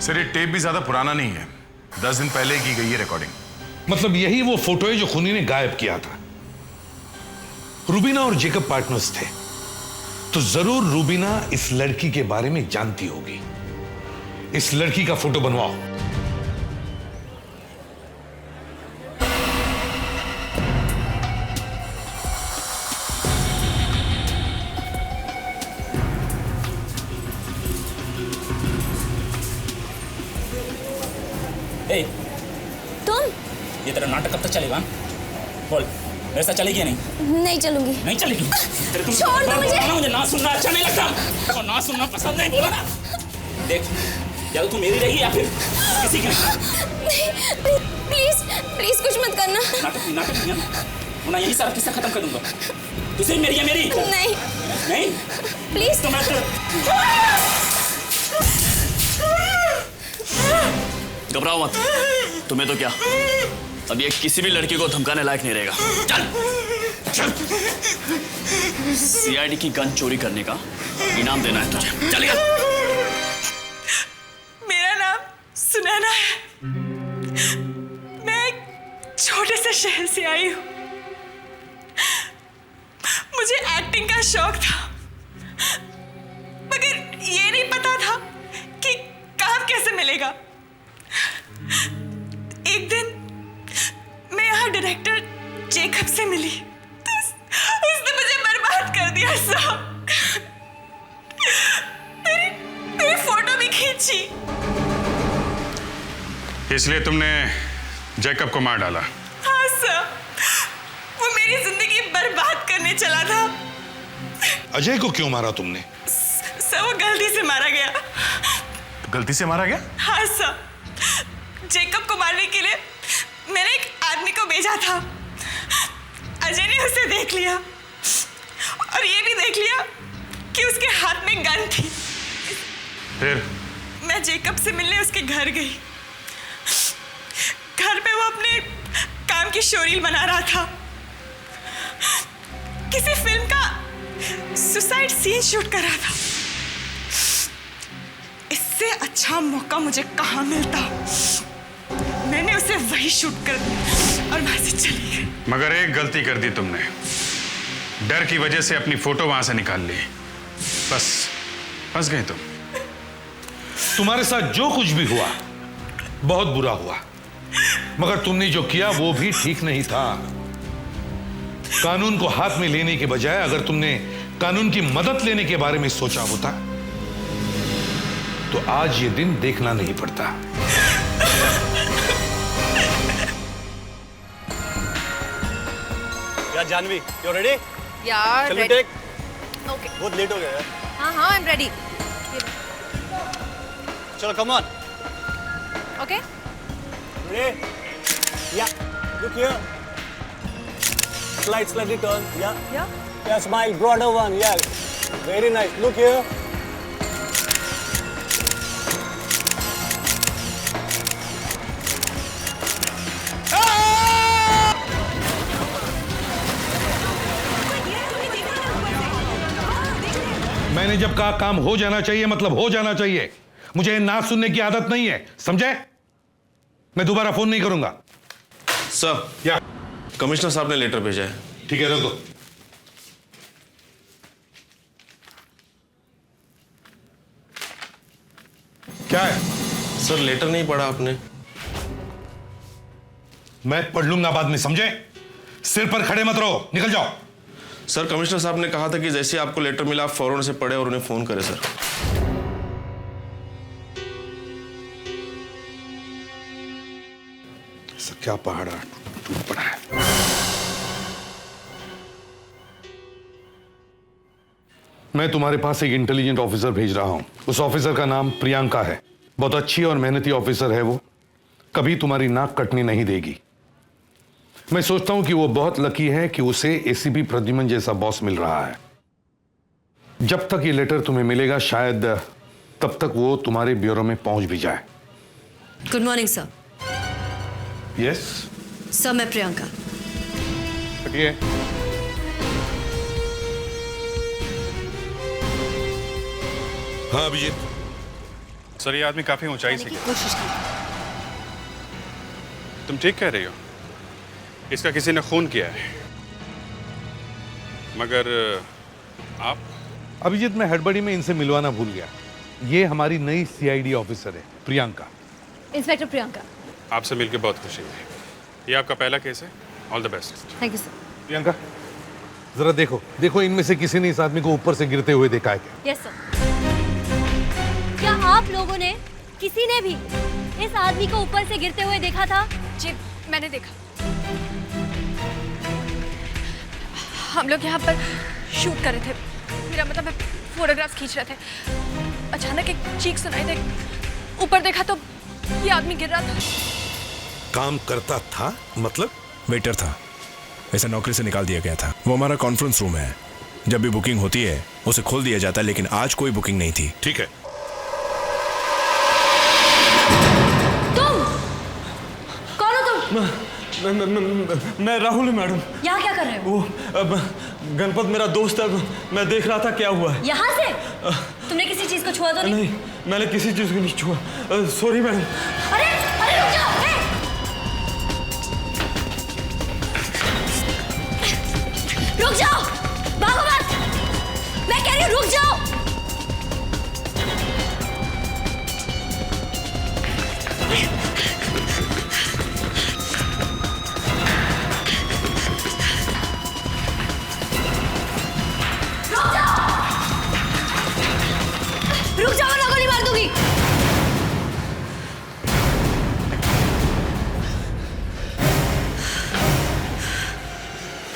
सर ये टेप भी ज्यादा पुराना नहीं है, 10 दिन पहले की गई है रिकॉर्डिंग। मतलब यही वो फोटो है जो खूनी ने गायब किया था। रूबीना और जेकब पार्टनर्स थे, तो जरूर रूबीना इस लड़की के बारे में जानती होगी। इस लड़की का फोटो बनवाओ। ए, तुम? ये तेरा नाटक कब तक चलेगा? बोल, मेरे साथ चलेगी या नहीं? नहीं चलूंगी। नहीं चलेगी? छोड़ दो मुझे। मुझे ना सुनना अच्छा नहीं लगता, तो ना सुनना पसंद नहीं, बोला ना। देख, या तो तू मेरी रही या फिर किसी की। नहीं, प्लीज कुछ मत करना। नाटक नहीं है, वरना यही सारा किस्सा खत्म कर दूंगा। तू सिर्फ मेरी है, मेरी? नहीं प्लीज। तो मैं घबराओ मत, तुम्हें तो क्या, अब ये किसी भी लड़की को धमकाने लायक नहीं रहेगा। चल सीआईडी की गन चोरी करने का इनाम देना है तुझे। चल मेरा नाम सुनैना है। मैं एक छोटे से शहर से आई हूँ। मुझे एक्टिंग का शौक था, मगर ये नहीं पता था कि काम कैसे मिलेगा। एक दिन मैं यहाँ डायरेक्टर जेकब से मिली, तो उसने मुझे बर्बाद कर दिया सब। मेरी फोटो भी खींची। इसलिए तुमने जेकब को मार डाला? हाँ सर, वो मेरी जिंदगी बर्बाद करने चला था। अजय को क्यों मारा तुमने? सर वो गलती से मारा गया। गलती से मारा गया? हाँ सर, जेकब को मारने के लिए मैंने एक आदमी को भेजा था। अजय ने उसे देख लिया और ये भी देख लिया कि उसके हाथ में गन थी। फिर मैं जेकब से मिलने उसके घर गई। घर पे वो अपने काम की शोरील बना रहा था। किसी फिल्म का सुसाइड सीन शूट कर रहा था। इससे अच्छा मौका मुझे कहाँ मिलता। मैंने उसे वही शूट कर दिया और वहां से चली गई। मगर एक गलती कर दी तुमने, डर की वजह से अपनी फोटो वहां से निकाल ली। बस फंस गए तुम। तुम्हारे साथ जो कुछ भी हुआ बहुत बुरा हुआ, मगर तुमने जो किया वो भी ठीक नहीं था। कानून को हाथ में लेने के बजाय अगर तुमने कानून की मदद लेने के बारे में सोचा होता तो आज ये दिन देखना नहीं पड़ता। यार जानवी, यू रेडी? यार चलो ready. टेक। Okay. बहुत लेट हो गया यार। हाँ आई एम रेडी। चलो come on. Okay Ready? Yeah. Look here. Slightly turn. Yeah. Yeah, smile. Broader one. Yeah. Very nice. Look here. मैंने जब कहा काम हो जाना चाहिए मतलब हो जाना चाहिए। मुझे ना सुनने की आदत नहीं है, समझे? मैं दोबारा फोन नहीं करूंगा। सर, या कमिश्नर साहब ने लेटर भेजा है। ठीक है, रख दो। क्या है? सर, लेटर नहीं पढ़ा आपने? मैं पढ़ लूंगा बाद में, समझे? सिर पर खड़े मत रहो, निकल जाओ। सर, कमिश्नर साहब ने कहा था कि जैसे आपको लेटर मिला आप फौरन से पढ़े और उन्हें फोन करें। सर, क्या पहाड़ टूट पड़ा है। मैं तुम्हारे पास एक इंटेलिजेंट ऑफिसर भेज रहा हूं। उस ऑफिसर का नाम प्रियंका है। बहुत अच्छी और मेहनती ऑफिसर है वो। कभी तुम्हारी नाक कटनी नहीं देगी। मैं सोचता हूं कि वो बहुत लकी है कि उसे एसीपी प्रद्युमन जैसा बॉस मिल रहा है। जब तक ये लेटर तुम्हें मिलेगा शायद तब तक वो तुम्हारे ब्यूरो में पहुंच भी जाए। Good morning sir. Yes sir, मैं प्रियंका। हटिए। हाँ अभिजीत। सर, ये आदमी काफी ऊंचाई से गिरा। कोशिश की। तुम ठीक कह रही हो, इसका किसी ने खून किया है। मगर आप? अभिजीत, मैं हड़बड़ी में इनसे मिलवाना भूल गया। ये हमारी नई सीआईडी ऑफिसर है, प्रियंका। इंस्पेक्टर प्रियंका। आपसे मिलकर बहुत खुशी हुई। ये आपका पहला केस है। All the best. Thank you sir. Priyanka, जरा देखो इनमें से किसी ने इस आदमी को ऊपर से गिरते हुए देखा है क्या? Yes sir. क्या आप लोगों ने, किसी ने भी इस आदमी को ऊपर से गिरते हुए देखा था? जी, मैंने देखा। हम लोग यहाँ पर शूट कर रहे थे। मेरा मतलब मैं फोटोग्राफ्स खींच रहे थे। अचानक एक चीख सुनाई दे, ऊपर देखा तो ये आदमी गिर रहा था। काम करता था मतलब? वेटर था। ऐसा नौकरी से निकाल दिया गया था। वो हमारा कॉन्फ्रेंस रूम है। जब भी बुकिंग होती है उसे खोल दिया जाता है, लेकिन आज कोई बुकिंग नहीं थी। ठीक है। तुम कौन हो तुम? मैं राहुल मैडम। यहाँ क्या कर रहे हो? वो गणपत मेरा दोस्त है। मैं देख रहा था क्या हुआ है। यहाँ से? तुमने किसी चीज को छुआ तो नहीं? नहीं, मैंने किसी चीज को नहीं छुआ। Sorry madam. अरे अरे रुक जाओ। रुक जाओ, भागो मत। मैं कह रही हूँ रुक जाओ। रुक जाओ वरना गोली मार दूंगी।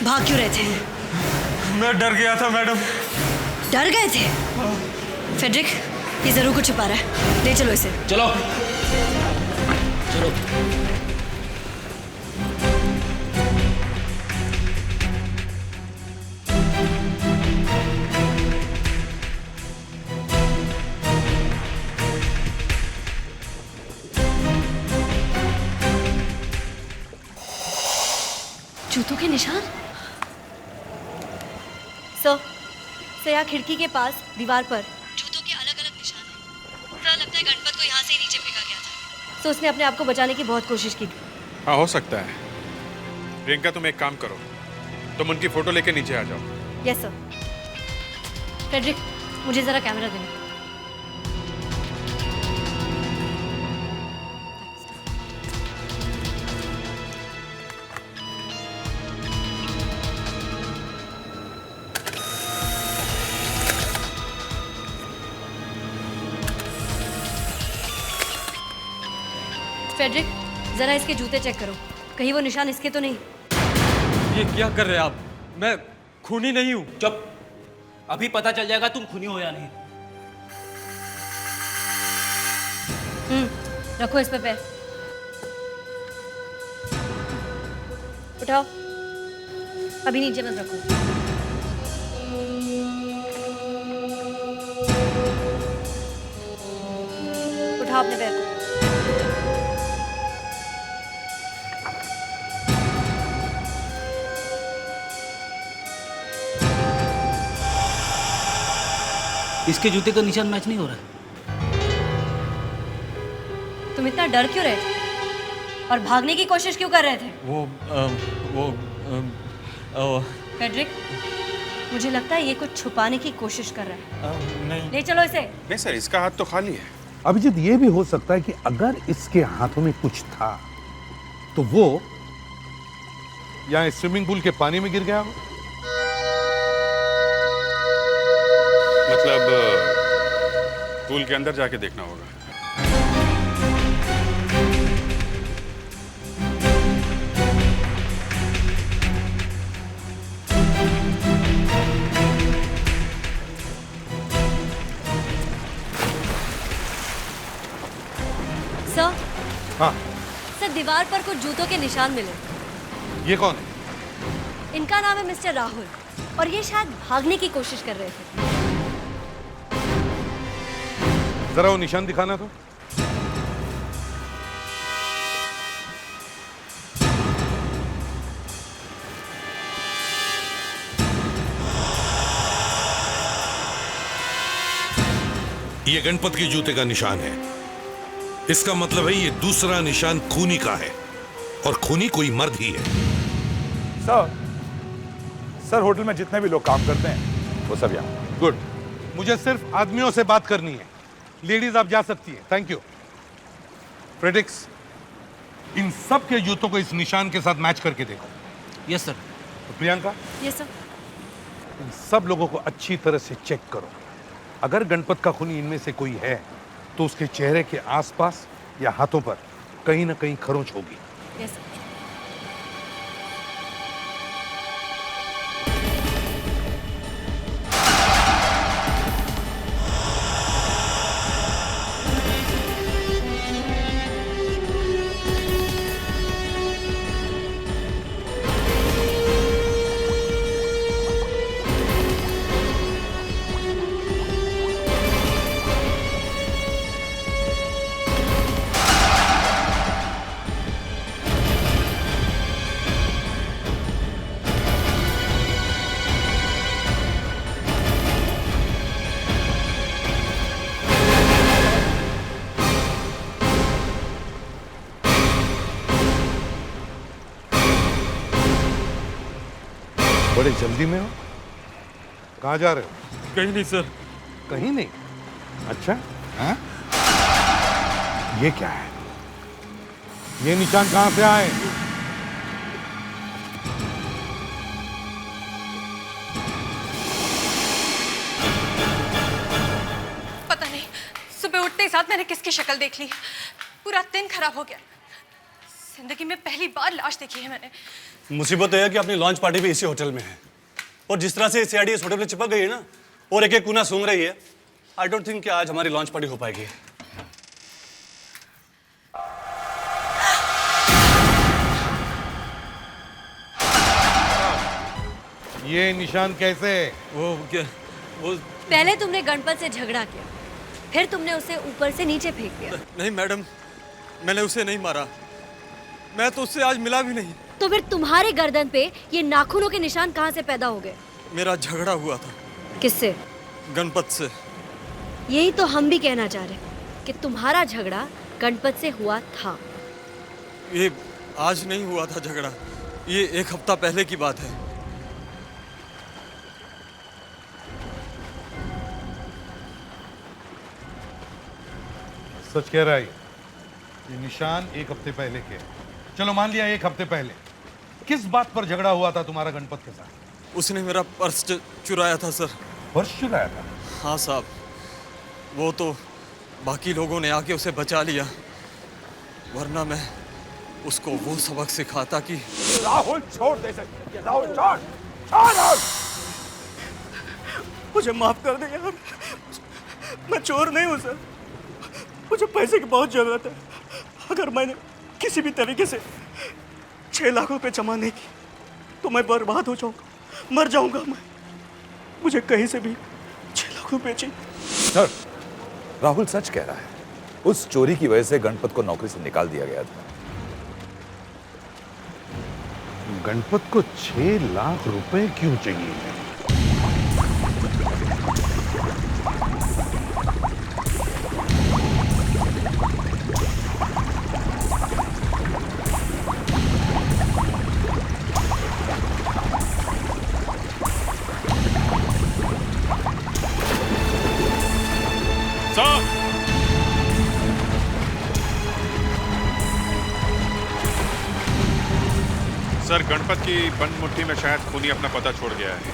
भाग क्यों रहे थे? मैं डर गया था मैडम। डर गए थे? फेडरिक, ये जरूर कुछ छुपा रहा है। ले चलो इसे। चलो चलो। जूतों के निशान? सर, यहाँ खिड़की के पास दीवार पर जूतों के अलग अलग निशान हैं। मुझे लगता है गणपत को यहाँ से ही नीचे फेंका गया था। तो उसने अपने आप को बचाने की बहुत कोशिश की थी। हाँ, हो सकता है। प्रियंका, तुम एक काम करो, तुम उनकी फोटो लेके नीचे आ जाओ। Yes sir. फ्रेडरिक, मुझे जरा कैमरा देना। फ्रेडरिक, जरा इसके जूते चेक करो, कहीं वो निशान इसके तो नहीं। ये क्या कर रहे हैं आप? मैं खूनी नहीं हूं। चुप। अभी पता चल जाएगा तुम खूनी हो या नहीं। रखो इस पे पैर। उठाओ, अभी नीचे मत रखो। उठाओ अपने पैर को। इसके जूते का निशान मैच नहीं हो रहा है। तुम इतना डर क्यों रहे थे और भागने की कोशिश क्यों कर रहे थे? फेडरिक, मुझे लगता है ये कुछ छुपाने की कोशिश कर रहा है। नहीं ले चलो इसे। नहीं सर, इसका हाथ तो खाली है। अभिजीत, ये भी हो सकता है कि अगर इसके हाथों में कुछ था तो वो यहाँ स्विमिंग पूल के पानी में गिर गया हो। मतलब पूल के अंदर जाके देखना होगा। सर, हाँ, सर दीवार पर कुछ जूतों के निशान मिले। ये कौन है? इनका नाम है मिस्टर राहुल और ये शायद भागने की कोशिश कर रहे थे। जरा वो निशान दिखाना तो। ये गणपत के जूते का निशान है। इसका मतलब है ये दूसरा निशान खूनी का है और खूनी कोई मर्द ही है। सर, होटल में जितने भी लोग काम करते हैं वो सब यहाँ। गुड। मुझे सिर्फ आदमियों से बात करनी है। लेडीज आप जा सकती हैं। Thank you. फ्रेडिक्स, इन सब के जूतों को इस निशान के साथ मैच करके देखो। Yes sir. तो प्रियंका, यस सर। इन सब लोगों को अच्छी तरह से चेक करो। अगर गणपत का खूनी इनमें से कोई है तो उसके चेहरे के आसपास या हाथों पर कहीं ना कहीं खरोंच होगी। Yes sir. बड़े जल्दी में हो? कहाँ जा रहे हो? कहीं नहीं सर। कहीं नहीं? अच्छा, हाँ? ये क्या है? ये निशान कहाँ से आए? पता नहीं, सुबह उठते ही साथ मैंने किसकी शक्ल देख ली। पूरा दिन खराब हो गया। जिंदगी में पहली बार लाश देखी है मैंने। मुसीबत तो है कि अपनी लॉन्च पार्टी भी इसी होटल में है और जिस तरह से सीआईडी इस होटल में चिपक गई है ना और एक एक कोना सूंघ रही है, आई डोंट थिंक कि आज हमारी लॉन्च पार्टी हो पाएगी। ये निशान कैसे? वो पहले तुमने गणपत से झगड़ा किया, फिर तुमने उसे ऊपर से नीचे फेंक दिया। नहीं मैडम, मैंने उसे नहीं मारा। मैं तो उससे आज मिला भी नहीं। तो फिर तुम्हारे गर्दन पे ये नाखूनों के निशान कहाँ से पैदा हो गए? मेरा झगड़ा हुआ था। किससे? गणपत से। यही तो हम भी कहना चाह रहे कि तुम्हारा झगड़ा गणपत से हुआ था। ये आज नहीं हुआ था झगड़ा, ये एक हफ्ता पहले की बात है। सच कह रहा है ये निशान एक हफ्ते पहले के। चलो मान लिया एक हफ्ते पहले। किस बात पर झगड़ा हुआ था तुम्हारा गणपत के साथ? उसने मेरा पर्स चुराया था सर। पर्स चुराया था? हाँ साहब, वो तो बाकी लोगों ने आके उसे बचा लिया, वरना मैं उसको वो सबक सिखाता कि राहुल छोड़ दे सकते। राहुल छोड़, छोड़ राहुल। मुझे माफ कर दे यार, मैं चोर नहीं हूँ सर। मुझे पैसे की बहुत जरूरत है। अगर मैंने किसी भी तरीके से 6 लाख रुपए जमा नहीं की तो मैं बर्बाद हो जाऊंगा, मर जाऊंगा मैं। मुझे कहीं से भी 6 लाख रुपए चाहिए। सर, राहुल सच कह रहा है। उस चोरी की वजह से गणपत को नौकरी से निकाल दिया गया था। गणपत को 6 लाख रुपए क्यों चाहिए? सर, गणपत की बंद मुट्ठी में शायद खूनी अपना पता छोड़ गया है।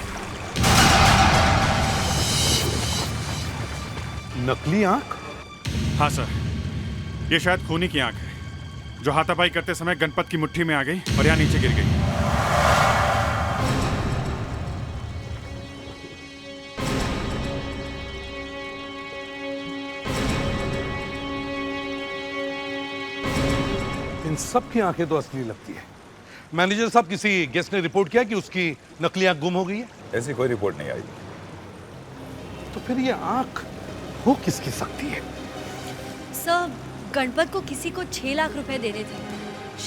नकली आंख? हाँ सर, ये शायद खूनी की आंख है जो हाथापाई करते समय गणपत की मुट्ठी में आ गई और यहाँ नीचे गिर गई। इन सब की आंखें तो असली लगती है। मैनेजर साहब, किसी गेस्ट ने रिपोर्ट किया कि उसकी नकली आंख गुम हो गई है? ऐसी कोई रिपोर्ट नहीं आई। तो फिर ये आंख हो किसकी सकती है? सर, गणपत को किसी को 6 लाख रुपए देने थे,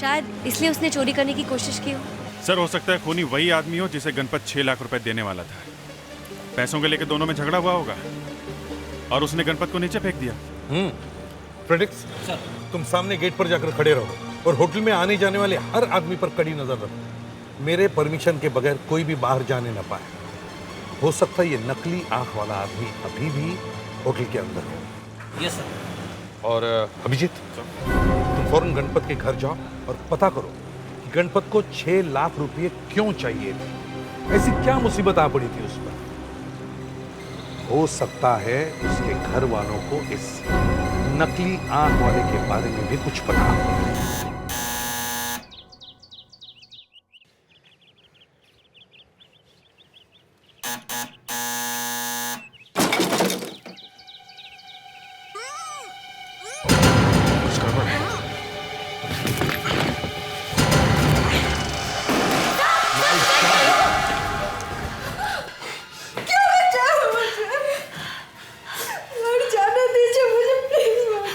शायद इसलिए उसने चोरी करने की कोशिश की हो। सर, हो सकता है खूनी वही आदमी हो जिसे गणपत 6 लाख रुपए देने वाला था। पैसों के लेकर दोनों में झगड़ा हुआ होगा और उसने गणपत को नीचे फेंक दिया। फ्रेडिक्स, तुम सामने गेट पर जाकर खड़े रहो और होटल में आने जाने वाले हर आदमी पर कड़ी नजर रखो। मेरे परमिशन के बगैर कोई भी बाहर जाने ना पाए। हो सकता है ये नकली आंख वाला आदमी अभी भी होटल के अंदर हो। Yes sir. और अभिजीत, तुम फौरन गणपत के घर जाओ और पता करो कि गणपत को 6 लाख रुपए क्यों चाहिए थे। ऐसी क्या मुसीबत आ पड़ी थी उस पर? हो सकता है उसके घर वालों को इस नकली आंख वाले के बारे में भी कुछ पता हो।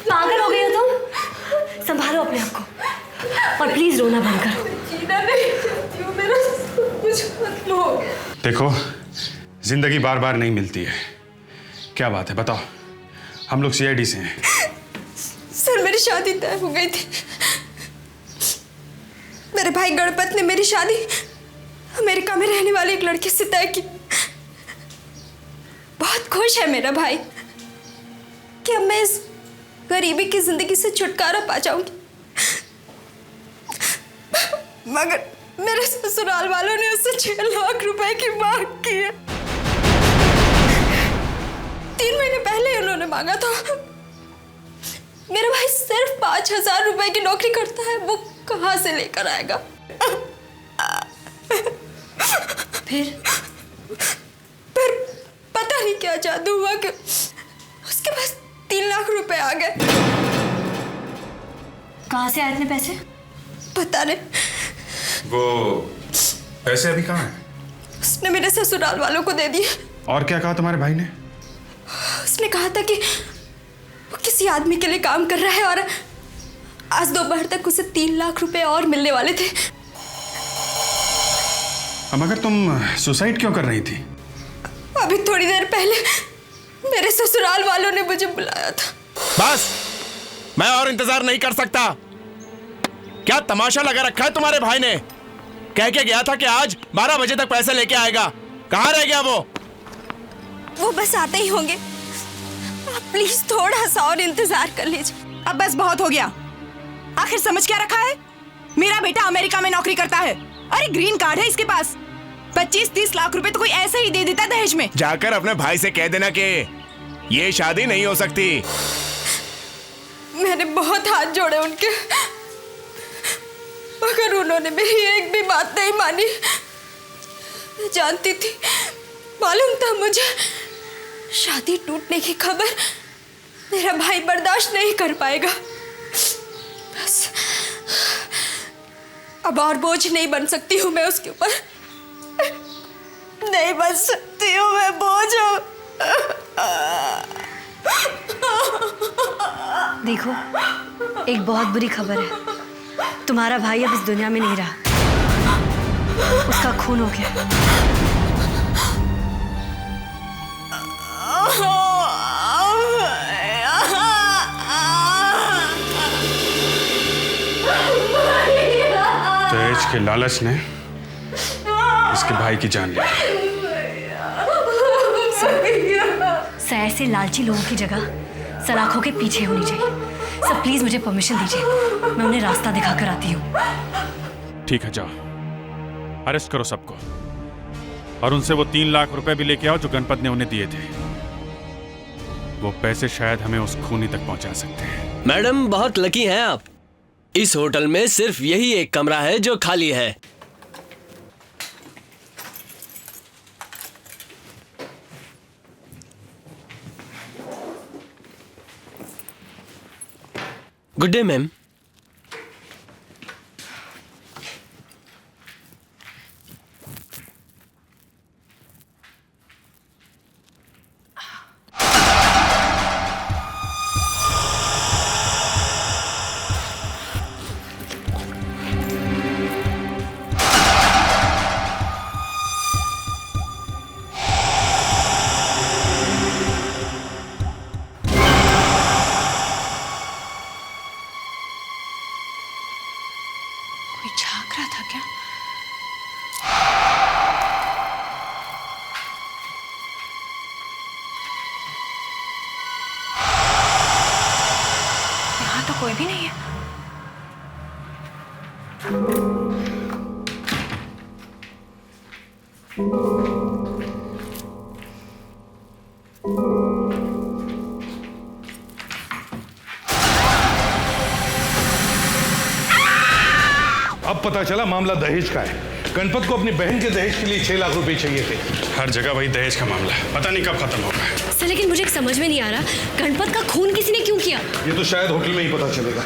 पागल हो गई हो तुम? संभालो अपने आप को और प्लीज रोना बंद करो। देखो, जिंदगी बार बार नहीं मिलती है। क्या बात है, बताओ। हम लोग CID से हैं। सर, मेरी शादी तय हो गई थी। मेरे भाई गणपत ने मेरी शादी अमेरिका में रहने वाली एक लड़के से तय की। बहुत खुश है मेरा भाई कि अब मैं इस गरीबी की जिंदगी से छुटकारा पा जाऊंगी। मगर मेरे ससुराल वालों ने उससे 6 लाख रुपए की मांग की है। 3 महीने पहले उन्होंने मांगा था। मेरा भाई सिर्फ 5,000 रुपए की नौकरी करता है, वो कहाँ से लेकर आएगा? फिर पता नहीं क्या जादू हुआ कि उसके पास 3 लाख रुपए आ गए। कहाँ से आए इतने पैसे? पता नहीं। वो पैसे अभी कहाँ हैं? उसने मेरे ससुराल वालों को दे दिए। और क्या कहा तुम्हारे भाई ने? उसने कहा था कि वो किसी आदमी के लिए काम कर रहा है और आज दोपहर तक उसे 3 लाख रुपए और मिलने वाले थे। मगर तुम सुसाइड क्यों कर रही थी? अभी थोड़ी देर पहले मेरे ससुराल वालों ने मुझे बुलाया था। बस, मैं और इंतजार नहीं कर सकता। क्या तमाशा लगा रखा है तुम्हारे भाई ने? कह के गया था कि आज 12 बजे तक पैसे लेके आएगा। कहाँ रह गया वो? वो बस आते ही होंगे। आप प्लीज थोड़ा सा और इंतजार कर लीजिए। अब बस बहुत हो गया। आखिर समझ क्या रखा है? मेरा बेटा अमेरिका में नौकरी करता है। अरे ग्रीन कार्ड है इसके पास। 25-30 लाख रुपए तो कोई ऐसे ही दे देता दहेज में। जाकर अपने भाई से कह देना कि ये शादी नहीं हो सकती। मैंने बहुत हाथ जोड़े उनके, मगर उन्होंने मेरी एक भी बात नहीं मानी। मैं जानती थी, मालूम था मुझे शादी टूटने की खबर मेरा भाई बर्दाश्त नहीं कर पाएगा। बस अब और बोझ नहीं बन सकती हूँ मैं उसके ऊपर। नहीं बन सकती हूँ मैं बोझ। देखो, एक बहुत बुरी खबर है। तुम्हारा भाई अब इस दुनिया में नहीं रहा, उसका खून हो गया। दहेज के लालच ने इसके भाई की जान ली। सर, ऐसे लालची लोगों की जगह सलाखों के पीछे होनी चाहिए। सर प्लीज मुझे परमिशन दीजिए, मैं उन्हें रास्ता दिखाकर आती हूँ। ठीक है, जाओ, अरेस्ट करो सबको और उनसे वो 3 लाख रुपए भी लेके आओ जो गणपत ने उन्हें दिए थे। वो पैसे शायद हमें उस खूनी तक पहुंचा सकते हैं। मैडम बहुत लकी हैं आप। इस होटल में सिर्फ यही एक कमरा है जो खाली है। Good day ma'am. कोई झांक रहा था क्या? यहाँ तो कोई भी नहीं है। अब पता चला मामला दहेज का है। गणपत को अपनी बहन के दहेज के लिए 6 लाख रुपए चाहिए थे। हर जगह वही दहेज का मामला है, पता नहीं कब खत्म होगा। सर लेकिन मुझे समझ में नहीं आ रहा, गणपत का खून किसी ने क्यों किया? ये तो शायद होटल में ही पता चलेगा।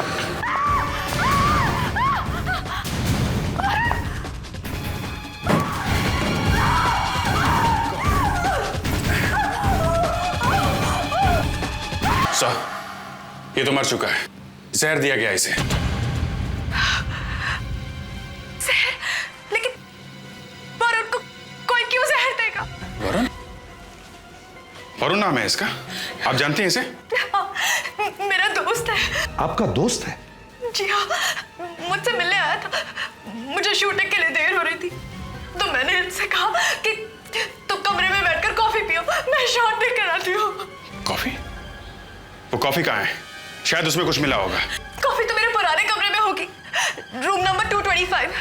साहब, ये तो मर चुका है, जहर दिया गया इसे। लेकिन वरुण को कोई क्यों जहर देगा? वरुण? वरुण नाम है इसका, आप जानती हैं इसे? मेरा दोस्त है। आपका दोस्त है? जी हाँ, मुझसे मिलने आया था। मुझे शूटिंग के लिए देर हो रही थी तो मैंने इनसे कहा कि तुम कमरे में बैठकर कॉफी पियो, मैं शॉट देकर आती हूँ। कॉफी? वो कॉफी कहाँ है? शायद उसमें कुछ मिला होगा। कॉफी तो मेरे पुराने कमरे में होगी, रूम नंबर 225।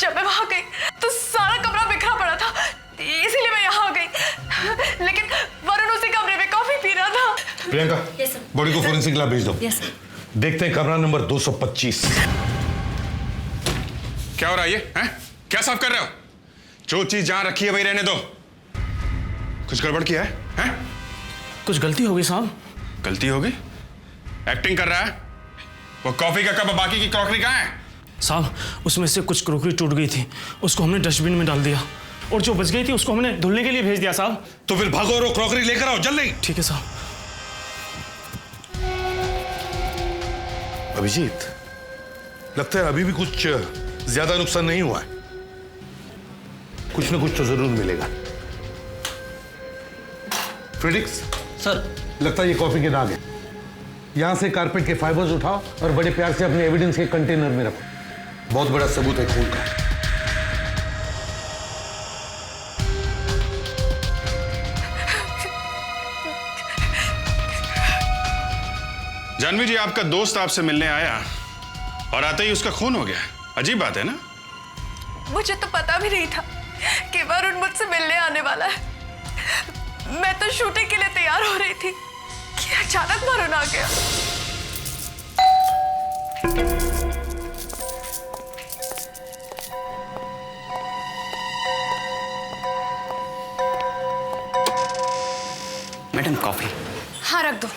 जब मैं वहां गई तो सारा कमरा बिखरा पड़ा था, इसीलिए मैं यहाँ आ गई। लेकिन वरुण उसी कमरे में कॉफी पी रहा था। प्रियंका, बॉडी को फोरेंसिक लैब भेज दो। देखते हैं कमरा नंबर 225। क्या हो रहा है ये? हैं? क्या साफ कर रहे हो? जो चीज जहां रखी है वही रहने दो। कुछ गड़बड़ किया है? हैं? कुछ गलती हो गई साहब। गलती हो गई? एक्टिंग कर रहा है? वो कॉफी का कप, बाकी की क्रॉकरी कहाँ है? साहब, उसमें से कुछ क्रॉकरी टूट गई थी, उसको हमने डस्टबिन में डाल दिया, और जो बच गई थी उसको हमने धुलने के लिए भेज दिया साहब। तो फिर भागो और क्रॉकरी लेकर आओ जल्दी। ठीक है साहब। अभिजीत, लगता है अभी भी कुछ ज्यादा नुकसान नहीं हुआ है। कुछ ना कुछ तो जरूर मिलेगा। फ्रेडिक्स सर, लगता है ये कॉफी के दाग है। यहां से कारपेट के फाइबर्स उठाओ और बड़े प्यार से अपने एविडेंस के कंटेनर में रखो। बहुत बड़ा सबूत है खून का। जानवी जी, आपका दोस्त आपसे मिलने आया और आते ही उसका खून हो गया। अजीब बात है ना? मुझे तो पता भी नहीं था कि वरुण मुझसे मिलने आने वाला है। मैं तो शूटिंग के लिए तैयार हो रही थी कि अचानक वरुण आ गया। Madam coffee. हाँ, रख दो।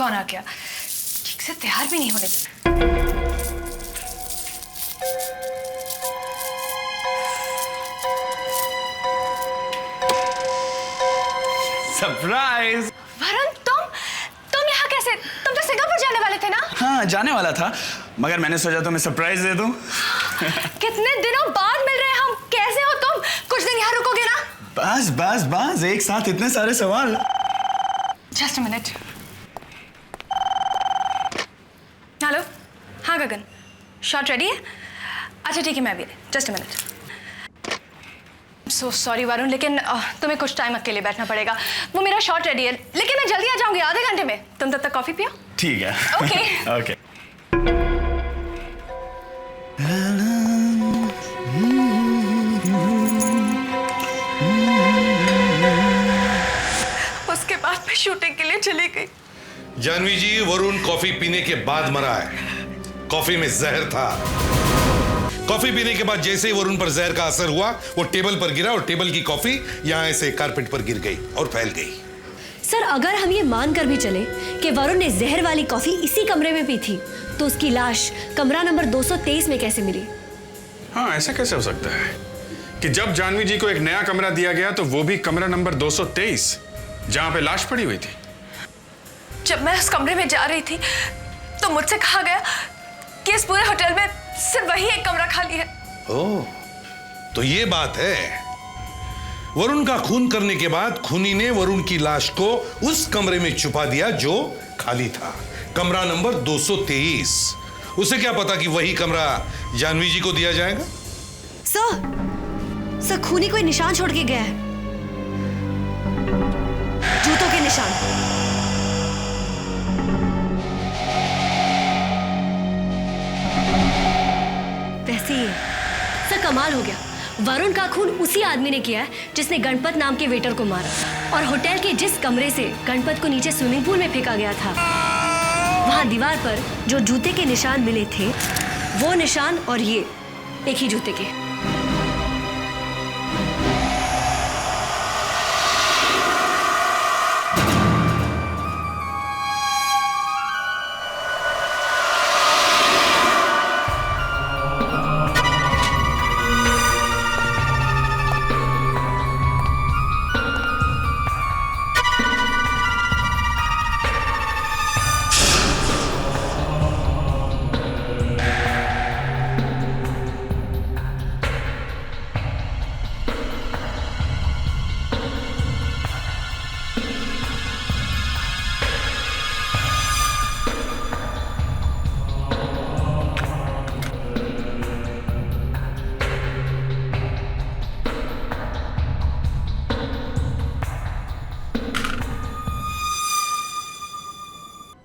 कौन आ गया? ठीक से तैयार भी नहीं होने देता। सरप्राइज। वरुण, तुम यहाँ कैसे? तुम तो सिंगापुर जाने वाले थे ना? हाँ, जाने वाला था, मगर मैंने सोचा तुम्हें सरप्राइज दे दूं। कितने दिनों बाद मिल रहे हैं हम। कैसे हो तुम? कुछ दिन यहाँ रुकोगे ना? बस बस बस, एक साथ इतने सारे सवाल। Just a minute. हेलो, हाँ गगन, शॉट रेडी है? अच्छा ठीक है, मैं भी। Just a minute. So sorry Varun, लेकिन तुम्हें कुछ टाइम अकेले बैठना पड़ेगा। वो मेरा शॉट रेडी है, लेकिन मैं जल्दी आ जाऊंगी, आधे घंटे में। तुम तब तक कॉफी पियो। ठीक है। ओके। ओके। उसके बाद मैं शूटिंग के लिए चली गई। जानवी जी, वरुण कॉफी पीने के बाद मरा है। कॉफी में जहर था। कॉफी पीने के बाद जैसे ही वरुण पर जहर का असर हुआ, वो टेबल पर गिरा और टेबल की कॉफी यहाँ ऐसे कारपेट पर गिर गई और फैल गई। सर, अगर हम ये मान कर भी चले कि वरुण ने जहर वाली कॉफी इसी कमरे में पी थी, तो उसकी लाश कमरा नंबर 223 में कैसे मिली? हाँ, ऐसा कैसे हो सकता है कि जब जानवी जी को एक नया कमरा दिया गया तो वो भी कमरा नंबर 223, जहां पे लाश पड़ी हुई थी। जब मैं उस कमरे में जा रही थी तो मुझसे कहा गया कि इस पूरे होटल में सिर्फ वही एक कमरा खाली है। ओह, तो ये बात है। वरुण का खून करने के बाद खूनी ने वरुण की लाश को उस कमरे में छुपा दिया जो खाली था, कमरा नंबर 223। उसे क्या पता कि वही कमरा जानवी जी को दिया जाएगा? सर, खूनी कोई निशान छोड़ के गया है, जूतों के निशान। वैसे ही सर, कमाल हो गया। वरुण का खून उसी आदमी ने किया है जिसने गणपत नाम के वेटर को मारा, और होटल के जिस कमरे से गणपत को नीचे स्विमिंग पूल में फेंका गया था, वहां दीवार पर जो जूते के निशान मिले थे, वो निशान और ये एक ही जूते के।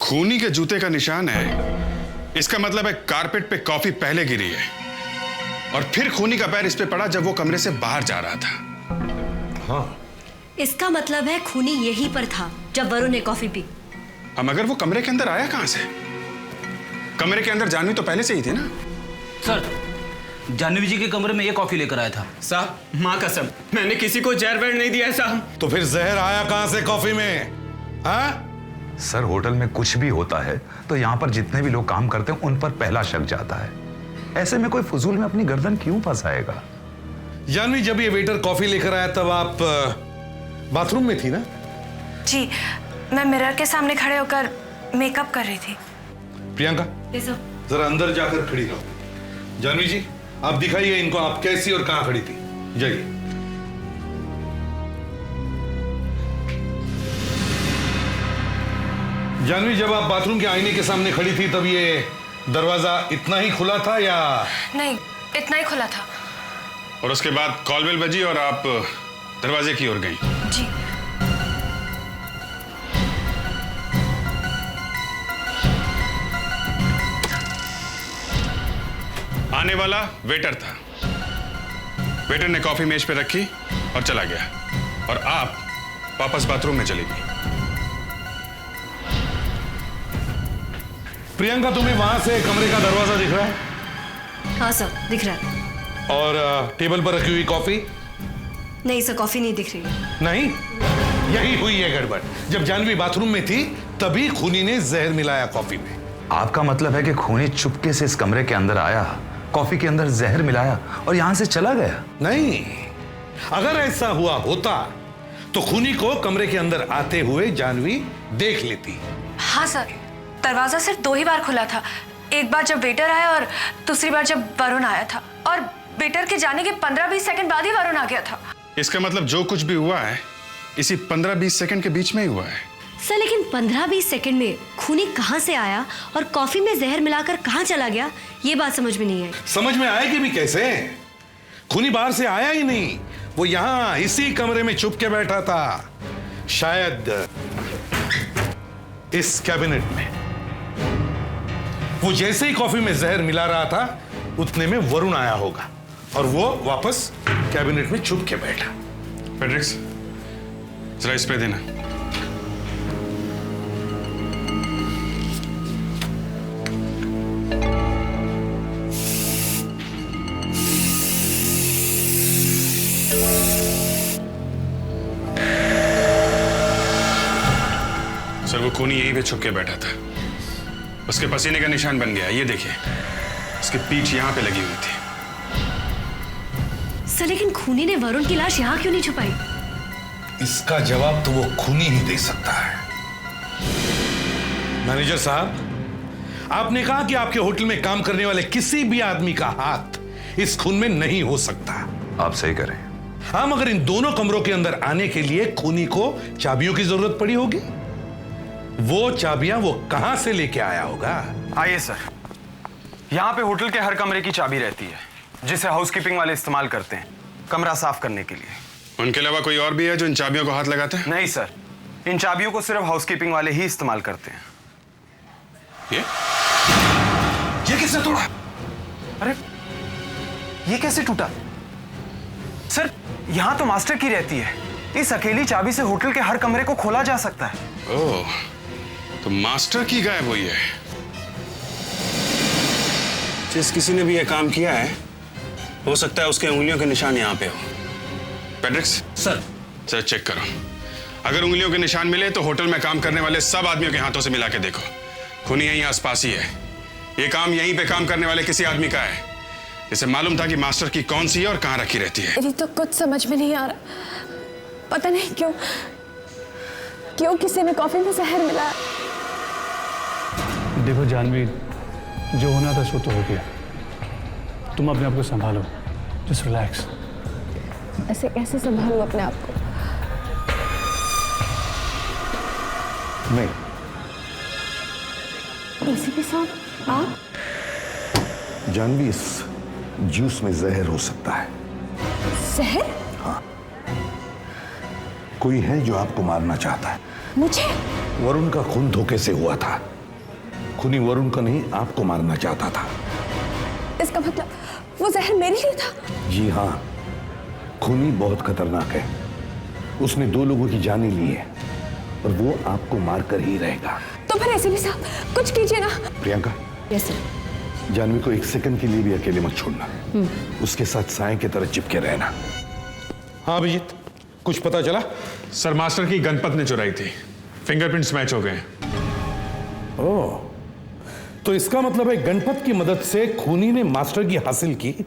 खूनी के जूते का निशान है, इसका मतलब है कारपेट पे कॉफी पहले गिरी है और फिर खूनी का पैर इस पे पड़ा जब वो कमरे से बाहर जा रहा था। हाँ, इसका मतलब है खूनी यहीं पर था जब वरुण ने कॉफी पी। अब मगर वो कमरे के अंदर आया कहां से? कमरे के अंदर जानवी तो पहले से ही थी ना। सर, जानवी जी के कमरे में ये कॉफी लेकर आया था। साहब, माँ कसम, मैंने किसी को जहर वहर नहीं दिया है साहब। तो फिर जहर आया कहां से कॉफी में? हाँ? सर, होटल में कुछ भी होता है तो यहाँ पर जितने भी लोग काम करते हैं उन पर पहला शक जाता है। ऐसे में कोई फजूल में अपनी गर्दन क्यों फंसाएगा? जानवी, जब ये वेटर कॉफी लेकर आया तब आप बाथरूम में थी ना? जी, मैं मिरर के सामने खड़े होकर मेकअप कर रही थी। प्रियंका, जरा अंदर जाकर खड़ी रहो। जानवी जी, आप दिखाइए इनको, आप कैसी और कहां खड़ी थी। जाइए। जानवी, जब आप बाथरूम के आईने के सामने खड़ी थी तब ये दरवाजा इतना ही खुला था या? नहीं, इतना ही खुला था। और उसके बाद कॉल बेल बजी और आप दरवाजे की ओर गई। जी। आने वाला वेटर था। वेटर ने कॉफी मेज पे रखी और चला गया और आप वापस बाथरूम में चली गई। प्रियंका, तुम्हें वहां से कमरे का दरवाजा दिख रहा है? हाँ सर, दिख रहा है। और टेबल पर रखी हुई कॉफी? नहीं सर, कॉफी नहीं दिख रही है। नहीं, यही हुई है गड़बड़। जब जानवी बाथरूम में थी तभी खूनी ने जहर मिलाया कॉफी में। आपका मतलब है कि खूनी चुपके से इस कमरे के अंदर आया, कॉफी के अंदर जहर मिलाया और यहां से चला गया? नहीं, अगर ऐसा हुआ होता तो खूनी को कमरे के अंदर आते हुए जानवी देख लेती। हाँ सर, दरवाजा सिर्फ 2 ही बार खुला था। एक बार जब वेटर आया और दूसरी बार जब वरुण आया था, और वेटर के जाने के 15-20 सेकंड बाद ही वरुण आ गया था। इसका मतलब जो कुछ भी हुआ है इसी 15-20 सेकंड के बीच में ही हुआ है। सर लेकिन 15-20 सेकंड में खूनी कहाँ से आया और कॉफी में जहर मिलाकर कहाँ चला गया, ये बात समझ में नहीं आई। समझ में आएगी भी कैसे? खूनी बाहर से आया ही नहीं, वो यहां इसी कमरे में चुप के बैठा था, शायद इस कैबिनेट में। वो जैसे ही कॉफी में जहर मिला रहा था उतने में वरुण आया होगा और वो वापस कैबिनेट में छुप के बैठा। पेड्रिक्स, जरा इस पे देना। सर वो खूनी यहीं पे छुप के बैठा था, उसके पसीने का निशान बन गया, ये देखिए, उसकी पीठ यहां पे लगी हुई थी। सर लेकिन खूनी ने वरुण की लाश यहाँ क्यों नहीं छुपाई? इसका जवाब तो वो खूनी ही दे सकता है। मैनेजर साहब, आपने कहा कि आपके होटल में काम करने वाले किसी भी आदमी का हाथ इस खून में नहीं हो सकता। आप सही करें। हाँ, मगर इन दोनों कमरों के अंदर आने के लिए खूनी को चाबियों की जरूरत पड़ी होगी। वो चाबियां वो कहां से लेके आया होगा? आइए सर, यहाँ पे होटल के हर कमरे की चाबी रहती है, जिसे हाउसकीपिंग वाले इस्तेमाल करते हैं कमरा साफ करने के लिए। उनके अलावा कोई और भी है जो इन चाबियों को हाथ लगाते हैं? नहीं सर, इन चाबियों को सिर्फ हाउसकीपिंग वाले ही इस्तेमाल करते हैं। ये किसने तोड़ा? अरे ये कैसे टूटा? सर यहाँ तो मास्टर की रहती है, इस अकेली चाबी से होटल के हर कमरे को खोला जा सकता है। ओह, तो मास्टर की गायब हुई है। जिस किसी ने भी यह काम किया है, हो सकता है उसके उंगलियों के निशान यहाँ पे हो। पेड्रिक्स सर, जरा चेक करो, अगर उंगलियों के निशान मिले तो होटल में काम करने वाले सब आदमियों के हाथों से मिला के देखो, खूनी यहीं आसपास ही है। ये काम यहीं पे काम करने वाले किसी आदमी का है, जिसे मालूम था कि मास्टर की कौन सी है और कहाँ रखी रहती है। मेरी तो कुछ समझ में नहीं आ रहा, पता नहीं क्यों किसी ने कॉफी में जहर मिलाया। देखो जानवी, जो होना था सो तो हो गया, तुम अपने आप को संभालो, जस्ट रिलैक्स। ऐसे कैसे संभालूं अपने आप को? नहीं, एसीपी साहब, आप? जानवी, इस जूस में जहर हो सकता है। जहर? हाँ, कोई है जो आपको मारना चाहता है। मुझे? वरुण का खून धोखे से हुआ था। खूनी वरुण को नहीं, आपको मारना चाहता था। इसका मतलब वो जहर मेरे लिए था? जी हाँ, खूनी बहुत खतरनाक है। उसने 2 लोगों की जानें ली है और वो आपको मारकर ही रहेगा। तो फिर एसीपी साहब कुछ कीजिए ना। Priyanka, yes sir. जानवी को 1 सेकंड के लिए भी अकेले मत छोड़ना। उसके साथ साए की तरह चिपके रहना। हाँ अभिजीत, कुछ पता चला? सर मास्टर की गणपत ने चुराई थी, फिंगरप्रिंट्स मैच हो गए। ओह, तो इसका मतलब है गणपत की मदद से खूनी ने मास्टर की हासिल की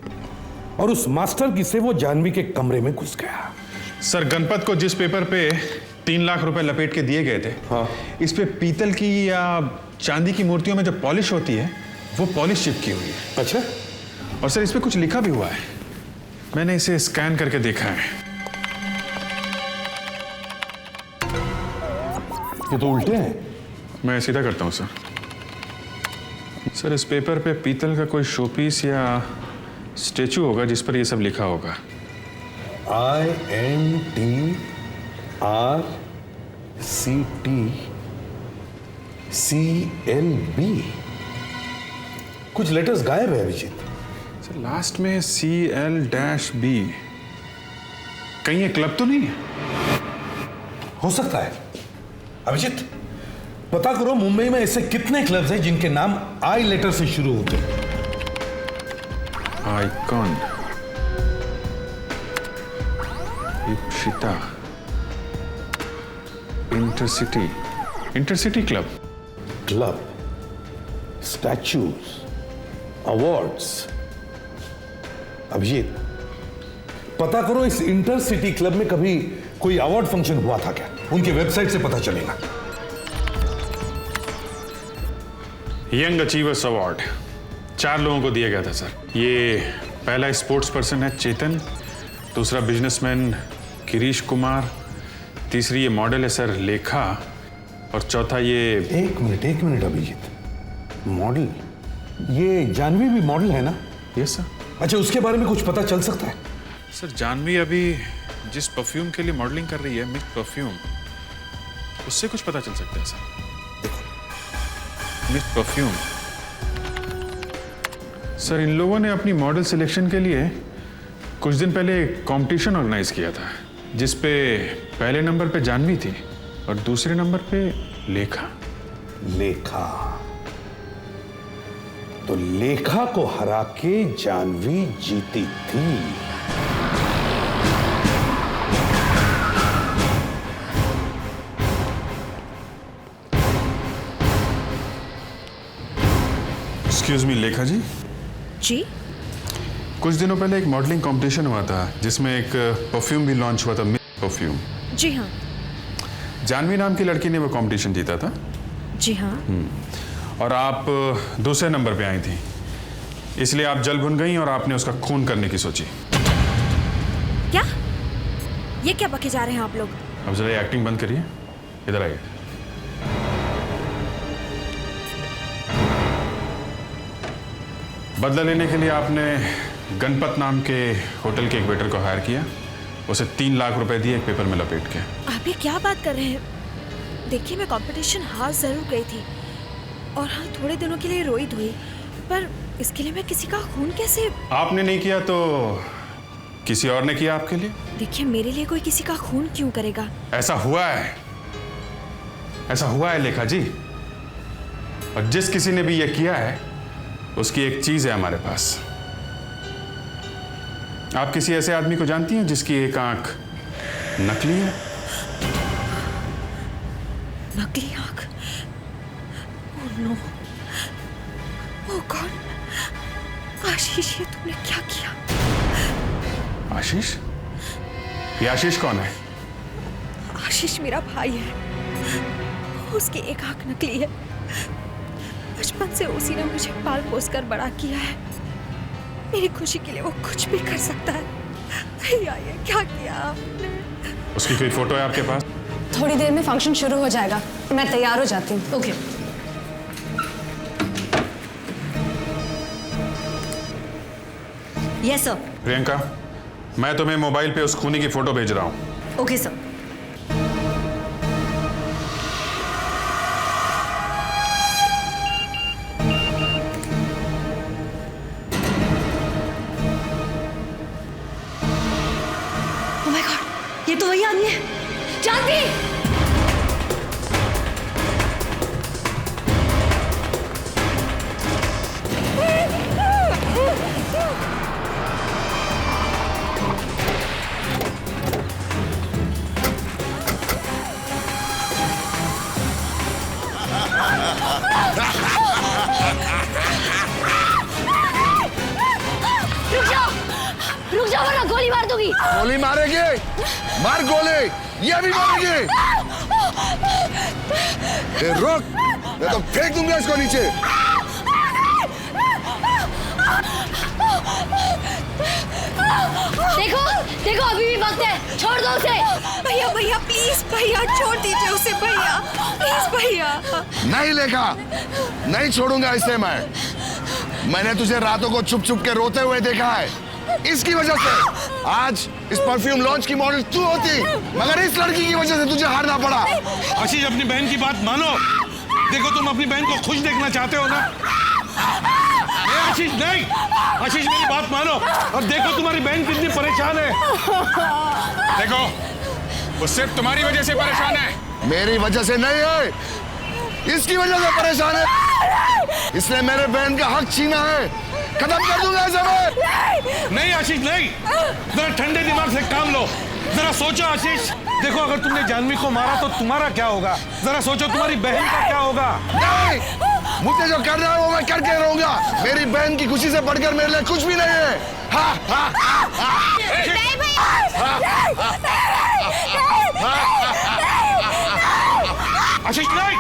और उस मास्टर की से वो जानवी के कमरे में घुस गया। सर गणपत को जिस पेपर पे 3 लाख रुपए लपेट के दिए गए थे, हाँ, इस पे पीतल की या चांदी की मूर्तियों में जो पॉलिश होती है वो पॉलिश चिपकी हुई है। अच्छा, और सर इस पे कुछ लिखा भी हुआ है, मैंने इसे स्कैन करके देखा है। ये तो उल्टे हैं। मैं सीधा करता हूँ सर। सर इस पेपर पे पीतल का कोई शोपीस या स्टेचू होगा जिस पर ये सब लिखा होगा। INTRCTCLB। कुछ लेटर्स गायब है अभिजीत। सर लास्ट में CL-B, कहीं ये क्लब तो नहीं है? हो सकता है। अभिजीत, पता करो मुंबई में ऐसे कितने क्लब्स हैं जिनके नाम आई लेटर से शुरू होते हैं। Icon, Ipsita, intercity, intercity club. Club, statues, awards. Abhijit, पता करो इस इंटरसिटी क्लब में कभी कोई अवार्ड फंक्शन हुआ था क्या? उनकी वेबसाइट से पता चलेगा। यंग अचीवर्स अवार्ड 4 लोगों को दिया गया था सर। ये पहला स्पोर्ट्स पर्सन है चेतन, दूसरा बिजनेसमैन गिरीश कुमार, तीसरी ये मॉडल है सर लेखा, और चौथा ये। एक मिनट अभिजीत, मॉडल? ये जानवी भी मॉडल है ना? Yes sir. अच्छा, उसके बारे में कुछ पता चल सकता है? सर जानवी अभी जिस परफ्यूम के लिए मॉडलिंग कर रही है, मिस परफ्यूम, उससे कुछ पता चल सकता है सर। देखो, मिस परफ्यूम। सर इन लोगों ने अपनी मॉडल सिलेक्शन के लिए कुछ दिन पहले कंपटीशन ऑर्गेनाइज किया था, जिस पे पहले नंबर पे जानवी थी और दूसरे नंबर पे लेखा। लेखा? तो लेखा को हरा के जानवी जीती थी। एक्सक्यूज मी लेखा जी। जी? कुछ दिनों पहले एक मॉडलिंग कंपटीशन हुआ था जिसमें एक परफ्यूम भी लॉन्च हुआ था, मिस परफ्यूम। जी हाँ। जानवी नाम की लड़की ने वो कंपटीशन जीता था। जी हाँ। और आप दूसरे नंबर पे आई थी, इसलिए आप जल भुन गई और आपने उसका खून करने की सोची। क्या? ये क्या बके जा रहे हैं आप लोग? अब जरा एक्टिंग बंद करिए, इधर आइए। बदला लेने के लिए आपने गणपत नाम के होटल के एक वेटर को हायर किया, उसे 3 लाख रुपए दिए एक पेपर में लपेट के। आप ये क्या बात कर रहे हैं? देखिए, मैं कंपटीशन हार जरूर गई थी और हाँ, थोड़े दिनों के लिए रोई धोई, पर इसके लिए मैं किसी का खून कैसे? आपने नहीं किया तो किसी और ने किया आपके लिए। देखिए, मेरे लिए कोई किसी का खून क्यों करेगा? ऐसा हुआ है, ऐसा हुआ है लेखा जी। और जिस किसी ने भी ये किया है उसकी एक चीज है हमारे पास। आप किसी ऐसे आदमी को जानती हैं जिसकी एक आंख नकली है? नकली आंख? Oh no. ओह गॉड। आशीष, ये तुमने क्या किया? आशीष? ये आशीष कौन है? आशीष मेरा भाई है, उसकी एक आंख नकली है। बचपन से उसी ने मुझे पाल पोस कर बड़ा किया है। मेरी खुशी के लिए वो कुछ भी कर सकता है। भैया, ये क्या किया आपने? उसकी कोई फोटो है आपके पास? थोड़ी देर में फंक्शन शुरू हो जाएगा, मैं तैयार हो जाती हूँ। ओके। Yes sir. प्रियंका, मैं तुम्हें मोबाइल पे उस खूनी की फोटो भेज रहा हूँ। Okay sir. Oh my God, ये तो वही आदमी है। जानवी! रुक जाओ वरना गोली मार दूंगी। गोली मारेगी? मार गोली, ये भी मारेगी। रुक, मैं तो फेंक दूंगा इसको नीचे। देखो देखो, अभी भी वक्त है, छोड़ दो उसे। भैया भैया प्लीज, भैया छोड़ दीजिए उसे। भैया प्लीज भैया। नहीं लेखा, नहीं छोड़ूंगा इसे मैं। मैंने तुझे रातों को छुप छुप के रोते हुए देखा है। इसकी वजह से आज इस परफ्यूम लॉन्च की मॉडल तू होती, मगर इस लड़की की वजह से तुझे हारना पड़ा। आशीष, अपनी बहन की बात मानो। देखो, तुम अपनी बहन को खुश देखना चाहते हो ना? आशीष नहीं, आशीष मेरी बात मानो और देखो तुम्हारी बहन कितनी परेशान है। देखो, वो सिर्फ तुम्हारी वजह से परेशान है। मेरी वजह से नहीं है, इसकी वजह से परेशान है। इसने मेरे बहन का हक छीना है। खत्म कर दूंगा इसे मैं। नहीं आशीष नहीं, जरा ठंडे दिमाग से काम लो। जरा सोचो आशीष, देखो अगर तुमने जानवी को मारा तो तुम्हारा क्या होगा? जरा सोचो तुम्हारी बहन का क्या होगा? नहीं, मुझे जो कर रहा है वो मैं करके रहूंगा। मेरी बहन की खुशी से बढ़कर मेरे लिए कुछ भी नहीं है। नहीं भैया, आशीष नहीं।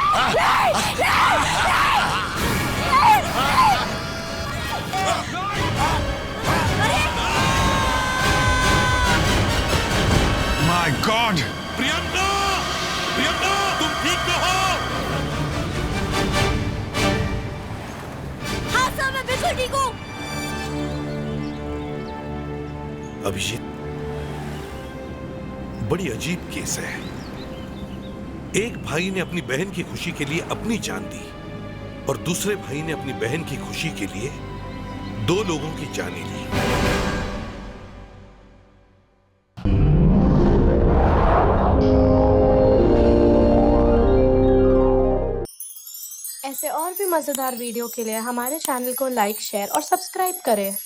माय गॉड, प्रियंका, प्रियंका, तुम ठीक तो हो? हाँ सर, मैं बिल्कुल ठीक हूँ। अभिजीत, बड़ी अजीब केस है। एक भाई ने अपनी बहन की खुशी के लिए अपनी जान दी और दूसरे भाई ने अपनी बहन की खुशी के लिए 2 लोगों की जानें ली। ऐसे और भी मजेदार वीडियो के लिए हमारे चैनल को लाइक, शेयर और सब्सक्राइब करें।